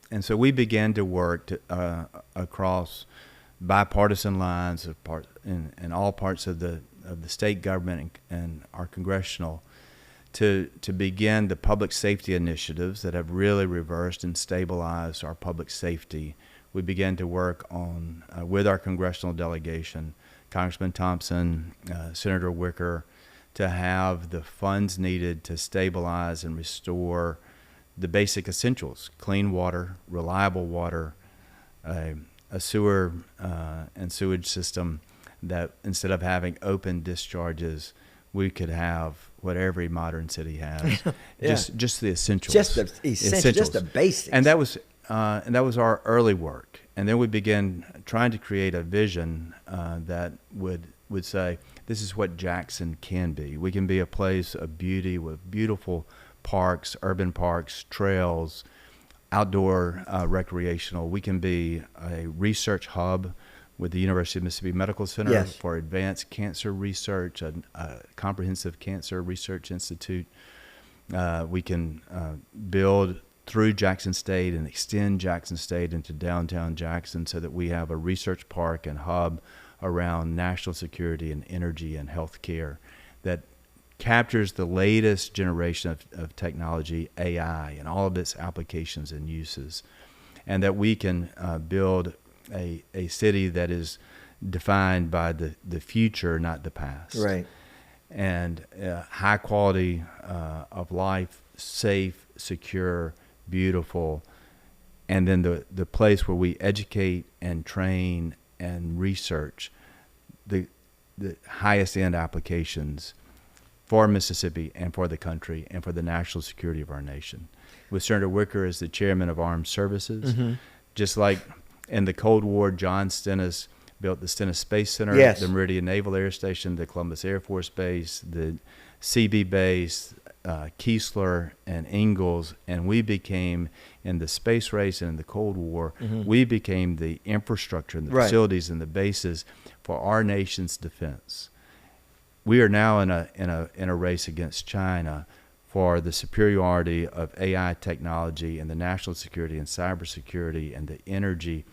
And so we began to work across bipartisan lines in all parts of the state government and our congressional to begin the public safety initiatives that have really reversed and stabilized our public safety. We began to work on with our congressional delegation, Congressman Thompson, Senator Wicker, to have the funds needed to stabilize and restore the basic essentials: clean water, reliable water, a sewer and sewage system that instead of having open discharges, we could have what every modern city has. Yeah. Just the essentials. Just the essentials, just the basics. And that was our early work. And then we began trying to create a vision that would say, this is what Jackson can be. We can be a place of beauty with beautiful parks, urban parks, trails, outdoor recreational. We can be a research hub with the University of Mississippi Medical Center Yes. for advanced cancer research, a comprehensive cancer research institute. We can build through Jackson State and extend Jackson State into downtown Jackson so that we have a research park and hub around national security and energy and health care that captures the latest generation of technology, AI, and all of its applications and uses, and that we can build a city that is defined by the future, not the past. Right. And high quality of life, safe, secure, beautiful, and then the place where we educate and train and research the highest end applications for Mississippi and for the country and for the national security of our nation. With Senator Wicker as the chairman of Armed Services, just like in the Cold War, John Stennis built the Stennis Space Center, Yes. the Meridian Naval Air Station, the Columbus Air Force Base, the CB Base, Keesler and Ingalls, and we became, in the space race and in the Cold War, we became the infrastructure and the Right. facilities and the bases for our nation's defense. We are now in a race against China for the superiority of AI technology and the national security and cybersecurity and the energy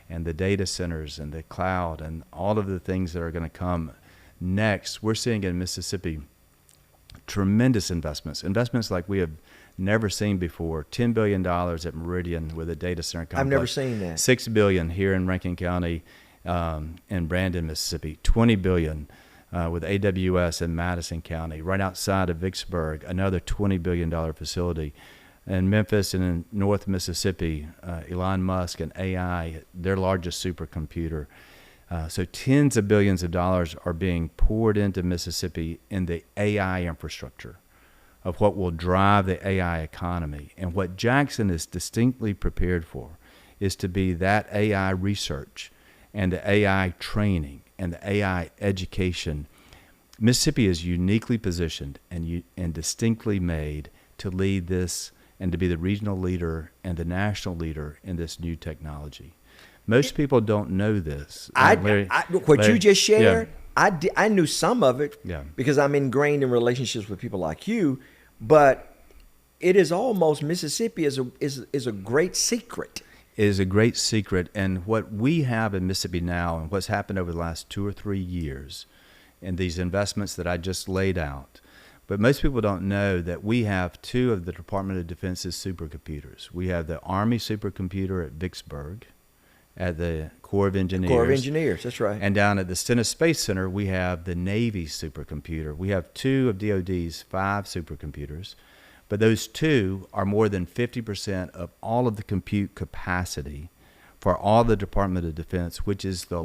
and the data centers and the cloud and all of the things that are going to come next. We're seeing in Mississippi tremendous investments like we have never seen before. $10 billion at Meridian with a data center complex. I've never seen that. $6 billion here in Rankin County in Brandon, Mississippi. $20 billion with AWS in Madison County. Right outside of Vicksburg, another $20 billion facility. In Memphis and in North Mississippi, Elon Musk and AI, their largest supercomputer. So tens of billions of dollars are being poured into Mississippi in the AI infrastructure of what will drive the AI economy. And what Jackson is distinctly prepared for is to be that AI research and the AI training and the AI education. Mississippi is uniquely positioned and distinctly made to lead this and to be the regional leader and the national leader in this new technology. Most people don't know this. What you just shared, Yeah. I knew some of it Yeah. because I'm ingrained in relationships with people like you, but it is almost Mississippi is a great secret. It is a great secret. And what we have in Mississippi now and what's happened over the last 2 or 3 years in these investments that I just laid out, but most people don't know that we have 2 of the Department of Defense's supercomputers. We have the Army supercomputer at Vicksburg, at the Corps of Engineers. Corps of Engineers, that's right. And down at the Stennis Space Center, we have the Navy supercomputer. We have 2 of DOD's 5 supercomputers, but those 2 are more than 50% of all of the compute capacity for all the Department of Defense, which is the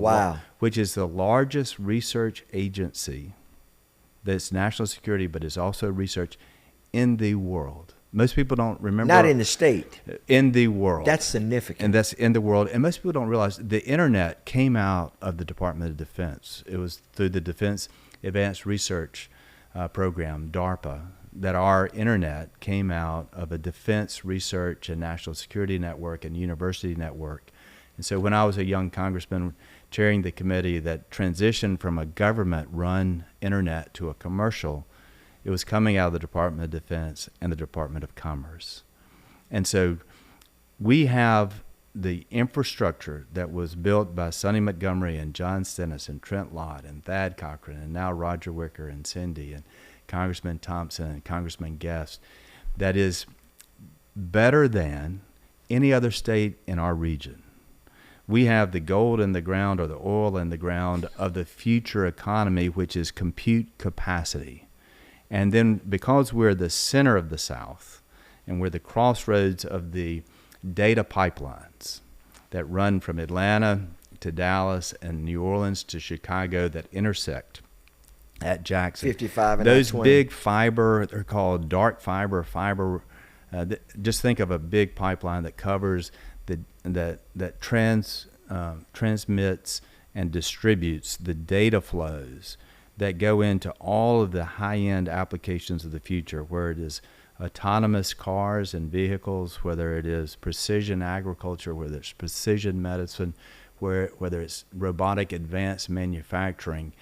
largest research agency that's national security, but is also research in the world. Most people don't remember. Not in the state. In the world. That's significant. And that's in the world. And most people don't realize the internet came out of the Department of Defense. It was through the Defense Advanced Research Program, DARPA, that our internet came out of a defense research and national security network and university network. And so when I was a young congressman chairing the committee that transitioned from a government-run internet to a commercial, it was coming out of the Department of Defense and the Department of Commerce. And so we have the infrastructure that was built by Sonny Montgomery and John Stennis and Trent Lott and Thad Cochran and now Roger Wicker and Cindy and Congressman Thompson and Congressman Guest that is better than any other state in our region. We have the gold in the ground or the oil in the ground of the future economy, which is compute capacity. And then because we're the center of the South and we're the crossroads of the data pipelines that run from Atlanta to Dallas and New Orleans to Chicago that intersect at Jackson. 55 and those I-20. big fiber, they're called dark fiber, just think of a big pipeline that covers that transmits and distributes the data flows that go into all of the high-end applications of the future, where it is autonomous cars and vehicles, whether it is precision agriculture, whether it's precision medicine, whether it's robotic advanced manufacturing.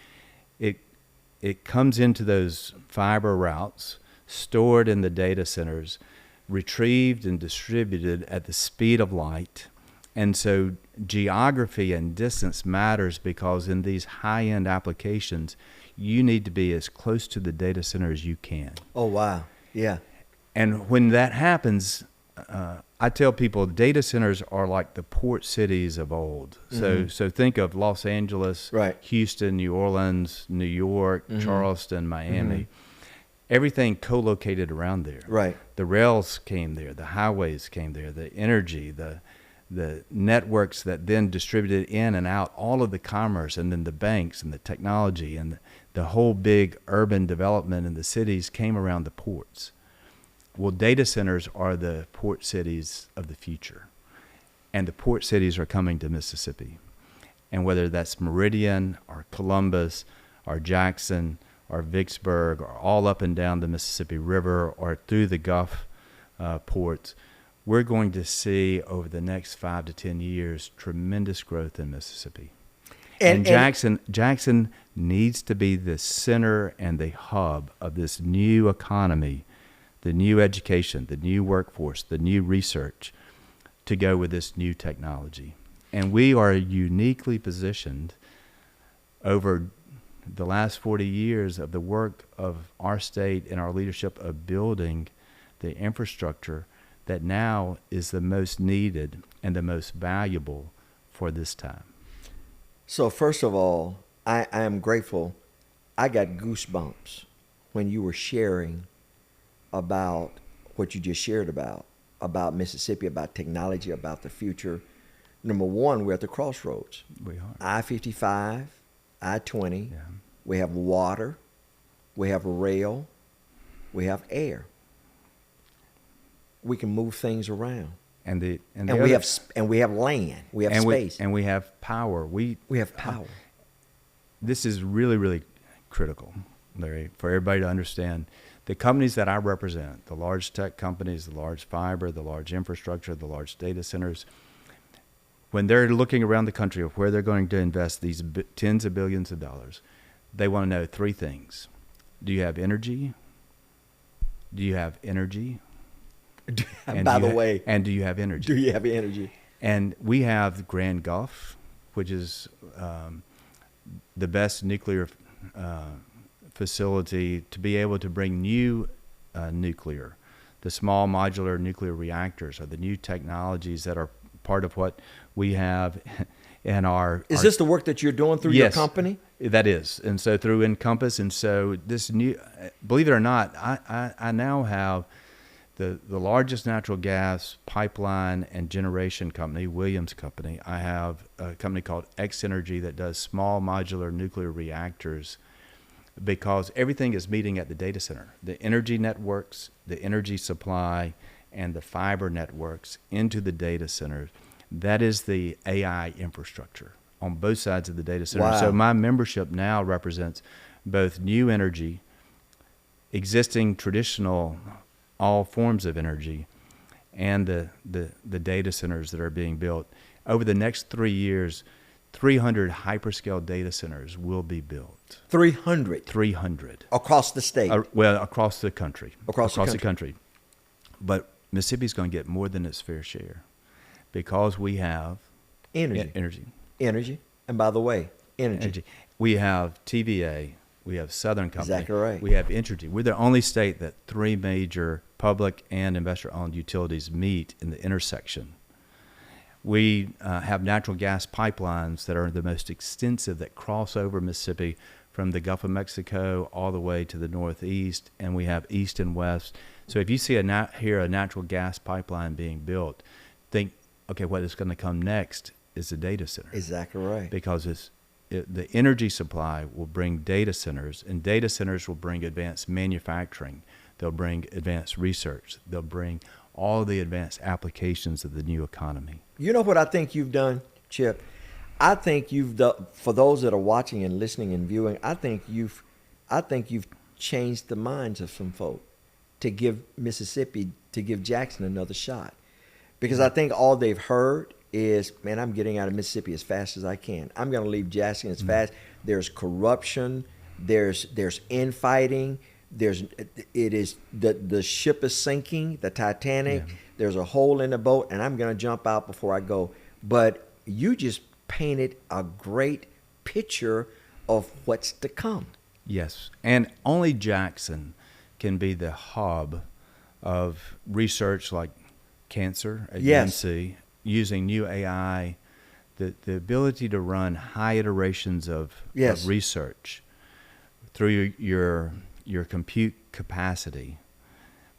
It comes into those fiber routes, stored in the data centers, retrieved and distributed at the speed of light. And so geography and distance matters because in these high-end applications, you need to be as close to the data center as you can. Oh, wow. Yeah. And when that happens, I tell people data centers are like the port cities of old. So think of Los Angeles, Right. Houston, New Orleans, New York, Charleston, Miami. Everything co-located around there. Right. The rails came there, the highways came there, the energy, the networks that then distributed in and out all of the commerce, and then the banks and the technology and the whole big urban development in the cities came around the ports. Well, data centers are the port cities of the future, and the port cities are coming to Mississippi. And whether that's Meridian or Columbus or Jackson or Vicksburg or all up and down the Mississippi River or through the Gulf ports, we're going to see over the next 5 to 10 years tremendous growth in Mississippi. And Jackson needs to be the center and the hub of this new economy, the new education, the new workforce, the new research to go with this new technology. And we are uniquely positioned over the last 40 years of the work of our state and our leadership of building the infrastructure that now is the most needed and the most valuable for this time. So first of all, I am grateful. I got goosebumps when you were sharing about what you just shared about Mississippi, about technology, about the future. Number one, we're at the crossroads. We are. I-55, I-20. Yeah. We have water. We have rail. We have air. We can move things around. And we have land. We have space. And we have power. We have power. This is really, really critical, Larry, for everybody to understand. The companies that I represent, the large tech companies, the large fiber, the large infrastructure, the large data centers, when they're looking around the country of where they're going to invest these tens of billions of dollars, they want to know three things. Do you have energy? Do you have energy? And by the way, and do you have energy? Do you have energy? And we have Grand Gulf, which is the best nuclear facility to be able to bring new nuclear. The small modular nuclear reactors are the new technologies that are part of what we have in our... Is this the work that you're doing through your company? That is. And so through INCOMPAS, and so this new, believe it or not, I now have the largest natural gas pipeline and generation company, Williams Company. I have a company called X Energy that does small modular nuclear reactors, because everything is meeting at the data center. The energy networks, the energy supply, and the fiber networks into the data centers. That is the AI infrastructure on both sides of the data center. Wow. So my membership now represents both new energy, existing traditional all forms of energy, and the data centers that are being built. Over the next 3 years, 300 hyperscale data centers will be built. 300? 300. Across the state? Well, across the country. Across the country. But Mississippi's going to get more than its fair share because we have energy. Energy. And by the way, energy. We have TVA. We have Southern Company. Exactly right. We have Entergy. We're the only state that 3 major public and investor-owned utilities meet in the intersection. We have natural gas pipelines that are the most extensive that cross over Mississippi from the Gulf of Mexico all the way to the northeast, and we have east and west. So if you see a natural gas pipeline being built, think, okay, what is going to come next is a data center. Exactly right. Because the energy supply will bring data centers, and data centers will bring advanced manufacturing. They'll bring advanced research. They'll bring all the advanced applications of the new economy. You know what I think you've done, Chip? I think you've done, for those that are watching and listening and viewing, I think you've changed the minds of some folk to give Mississippi, to give Jackson another shot. Because I think all they've heard is, man, I'm getting out of Mississippi as fast as I can. I'm going to leave Jackson as fast. There's corruption. There's infighting. The ship is sinking, the Titanic. Yeah. There's a hole in the boat, and I'm going to jump out before I go. But you just painted a great picture of what's to come. Yes, and only Jackson can be the hub of research like cancer at Yes. UNC, using new AI, the ability to run high iterations of Yes. research through your compute capacity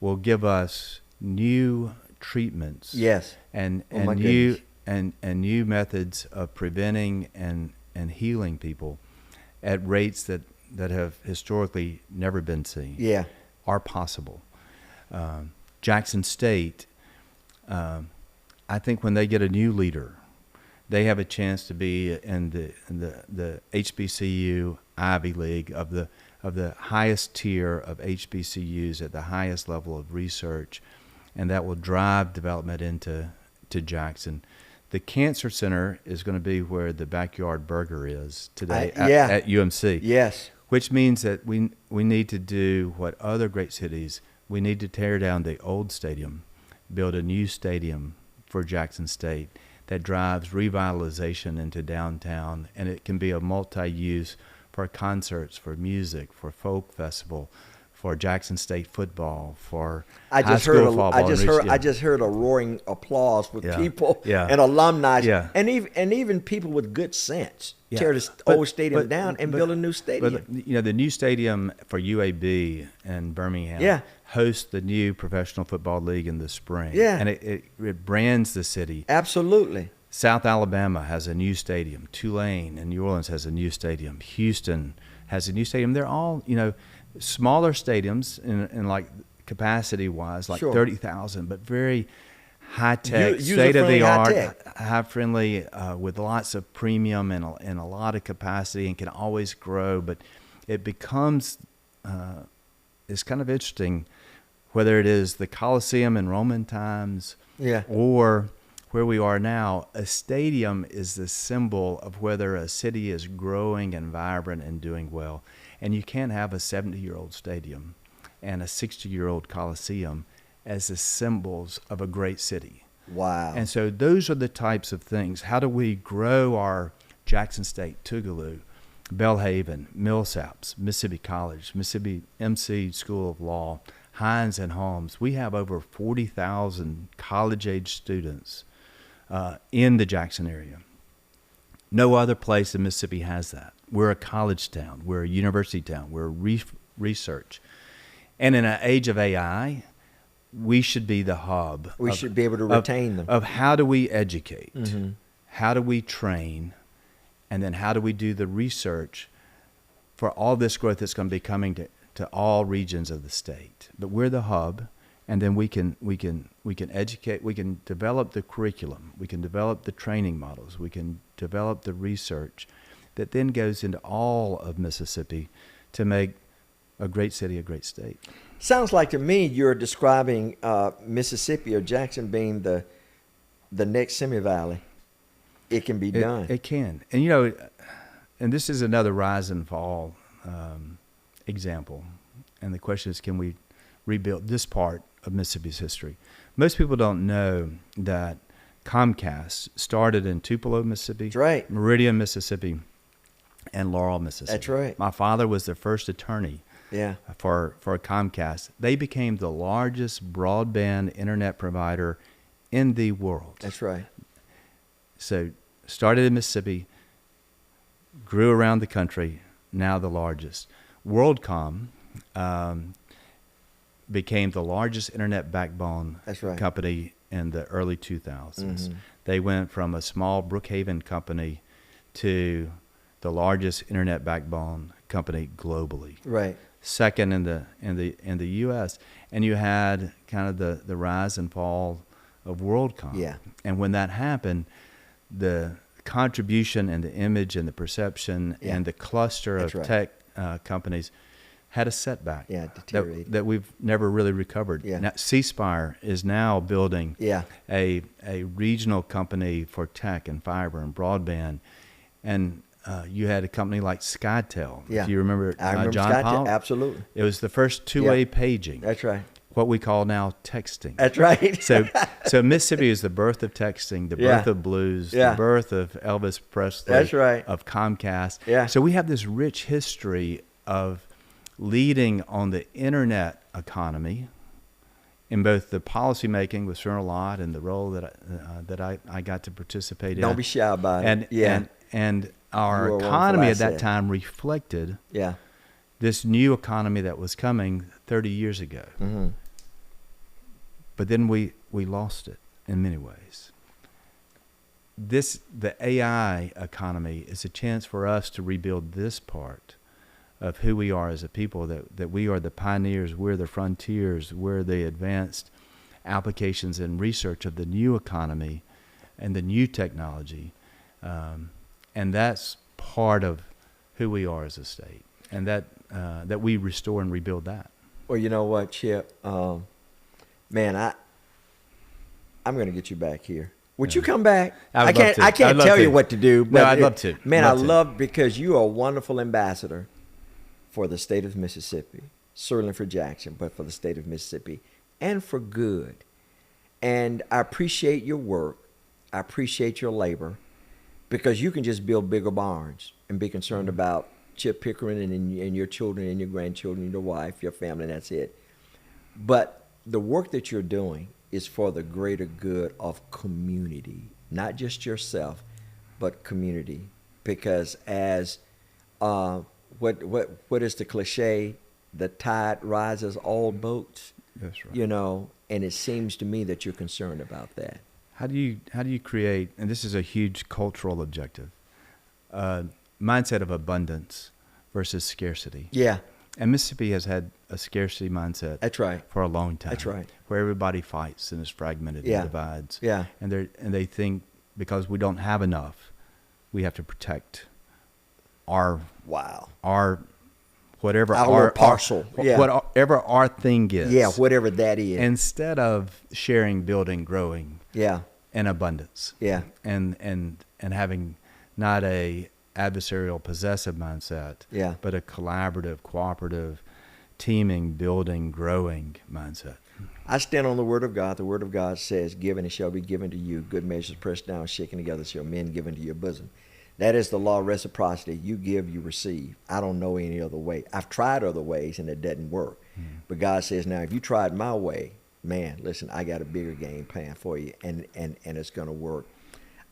will give us new treatments. Yes. And Oh, my new goodness. and new methods of preventing and healing people at rates that have historically never been seen. Yeah. Are possible. Jackson State, I think when they get a new leader, they have a chance to be in the HBCU Ivy League of the highest tier of HBCUs at the highest level of research, and that will drive development into Jackson. The Cancer Center is going to be where the Backyard Burger is today at UMC. Yes. Which means that we need to do what other great cities, we need to tear down the old stadium, build a new stadium for Jackson State that drives revitalization into downtown, and it can be a multi-use for concerts, for music, for folk festival, for Jackson State football, for I high just school heard. football. I just heard a roaring applause with Yeah. people Yeah. and alumni, Yeah. and even people with good sense Yeah. tear this But- old stadium but- down and but- build a new stadium. But the new stadium for UAB in Birmingham Yeah. hosts the new professional football league in the spring. Yeah. And it brands the city. Absolutely. South Alabama has a new stadium. Tulane and New Orleans has a new stadium. Houston has a new stadium. They're all, smaller stadiums in like capacity wise, like Sure. 30,000, but very high tech, User-friendly, state of the art, high-tech. high friendly, with lots of premium and a lot of capacity, and can always grow. But it becomes it's kind of interesting whether it is the Coliseum in Roman times, Yeah. or where we are now. A stadium is the symbol of whether a city is growing and vibrant and doing well. And you can't have a 70-year-old stadium and a 60-year-old Coliseum as the symbols of a great city. Wow. And so those are the types of things. How do we grow our Jackson State, Tougaloo, Belhaven, Millsaps, Mississippi College, Mississippi MC School of Law, Hines and Holmes? We have over 40,000 college-age students in the Jackson area. No other place in Mississippi has that. We're a college town. We're a university town. We're research. And in an age of AI, we should be the hub. We should be able to retain them. Of how do we educate? Mm-hmm. How do we train? And then how do we do the research for all this growth that's going to be coming to all regions of the state? But we're the hub, and then we can educate. We can develop the curriculum. We can develop the training models. We can develop the research that then goes into all of Mississippi to make a great city a great state. Sounds like to me you're describing Mississippi or Jackson being the next Simi Valley. It can be done. It can. And, and this is another rise and fall example. And the question is, can we rebuild this part of Mississippi's history? Most people don't know that Comcast started in Tupelo, Mississippi, That's right. Meridian, Mississippi, and Laurel, Mississippi. That's right. My father was the first attorney Yeah. for Comcast. They became the largest broadband internet provider in the world. That's right. So started in Mississippi, grew around the country, now the largest. WorldCom became the largest internet backbone That's right. company in the early 2000s. Mhm. They went from a small Brookhaven company to the largest internet backbone company globally. Right. Second in the U.S. And you had kind of the rise and fall of WorldCom. Yeah. And when that happened, the contribution and the image and the perception Yeah. and the cluster That's of right. tech companies had a setback. Yeah, deteriorated. that we've never really recovered. Yeah. Now, C-Spire is now building Yeah. a regional company for tech and fiber and broadband. And you had a company like SkyTel. Yeah. If you remember, I remember John SkyTel. Powell? Absolutely. It was the first two-way Yeah. paging, That's right. what we call now texting. That's right. So Mississippi is the birth of texting, the Yeah. birth of blues, Yeah. the birth of Elvis Presley, That's right. of Comcast. Yeah. So we have this rich history of leading on the internet economy in both the policy making with Senator Lott and the role that I got to participate in. Don't be shy about it. And You our are one economy for at that asset. time reflected Yeah. this new economy that was coming 30 years ago. Mm-hmm. But then we lost it in many ways. The AI economy is a chance for us to rebuild this part of who we are as a people, that we are the pioneers, we're the frontiers, we're the advanced applications and research of the new economy and the new technology. And that's part of who we are as a state, and that we restore and rebuild that. Well, you know what, Chip? Man, I'm going to get you back here. Would you come back? I would love to. I can't I'd love tell to. you what to do. But No, I'd love to. Man, Love I to. love because you are a wonderful ambassador for the state of Mississippi, certainly for Jackson, but for the state of Mississippi, and for good. And I appreciate your work. I appreciate your labor, because you can just build bigger barns and be concerned about Chip Pickering and your children and your grandchildren, your wife, your family, and that's it. But the work that you're doing is for the greater good of community, not just yourself, but community. Because as what is the cliche? The tide rises all boats. That's right. You know, and it seems to me that you're concerned about that. How do you create, and this is a huge cultural objective, mindset of abundance versus scarcity? Yeah, And Mississippi has had a scarcity mindset that's right. for a long time. That's right. Where everybody fights and is fragmented Yeah. and divides. Yeah. And they think because we don't have enough, we have to protect our Wow. whatever Our our little parcel. Yeah. whatever our thing is. Yeah, whatever that is. Instead of sharing, building, growing Yeah, in abundance. yeah, And having not a adversarial possessive mindset, Yeah. but a collaborative, cooperative, teaming, building, growing mindset. I stand on the word of God. The word of God says, given it shall be given to you. Good measures pressed down, shaken together shall men give into your bosom. That is the law of reciprocity. You give, you receive. I don't know any other way. I've tried other ways and it doesn't work. But God says, now if you tried my way, man, listen, I got a bigger game plan for you, and it's going to work.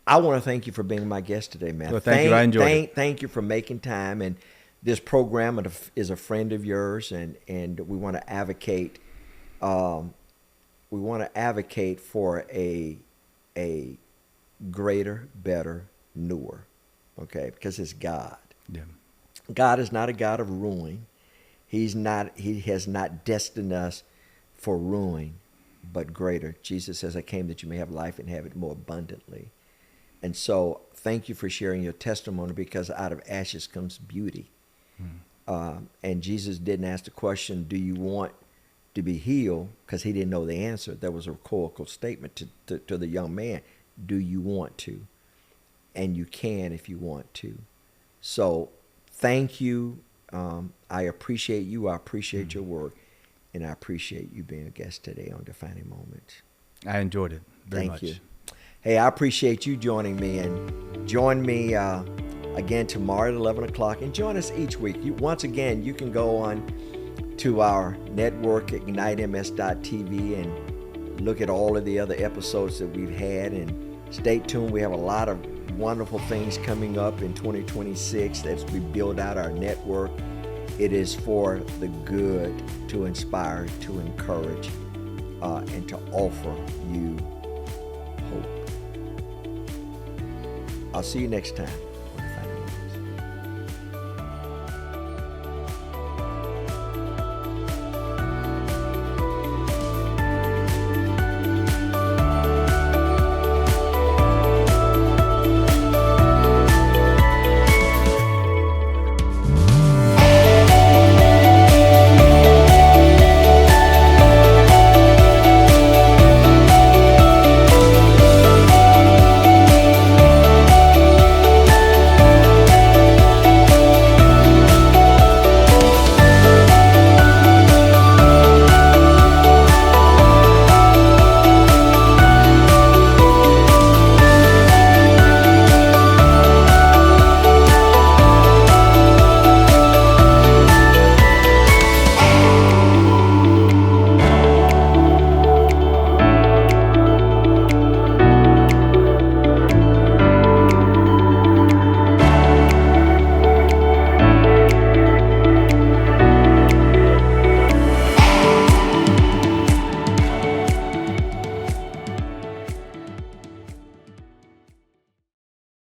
I want to thank you for being my guest today, man. Well, thank you. I enjoyed it. Thank you for making time. And this program is a friend of yours, and we want to advocate. We want to advocate for a greater, better, newer. Okay, because it's God. Yeah. God is not a God of ruin. He has not destined us for ruin, but greater. Jesus says, I came that you may have life and have it more abundantly. And so thank you for sharing your testimony, because out of ashes comes beauty. And Jesus didn't ask the question, do you want to be healed? Because he didn't know the answer. That was a rhetorical statement to the young man. Do you want to? And you can if you want to. So thank you. I appreciate you. I appreciate your work. And I appreciate you being a guest today on Defining Moments. I enjoyed it very much. Thank you. Hey, I appreciate you joining me. And join me again tomorrow at 11 o'clock. And join us each week. Once again, you can go on to our network, IgniteMS.tv, and look at all of the other episodes that we've had. And stay tuned. We have a lot of wonderful things coming up in 2026 as we build out our network. It is for the good, to inspire, to encourage, and to offer you hope. I'll see you next time.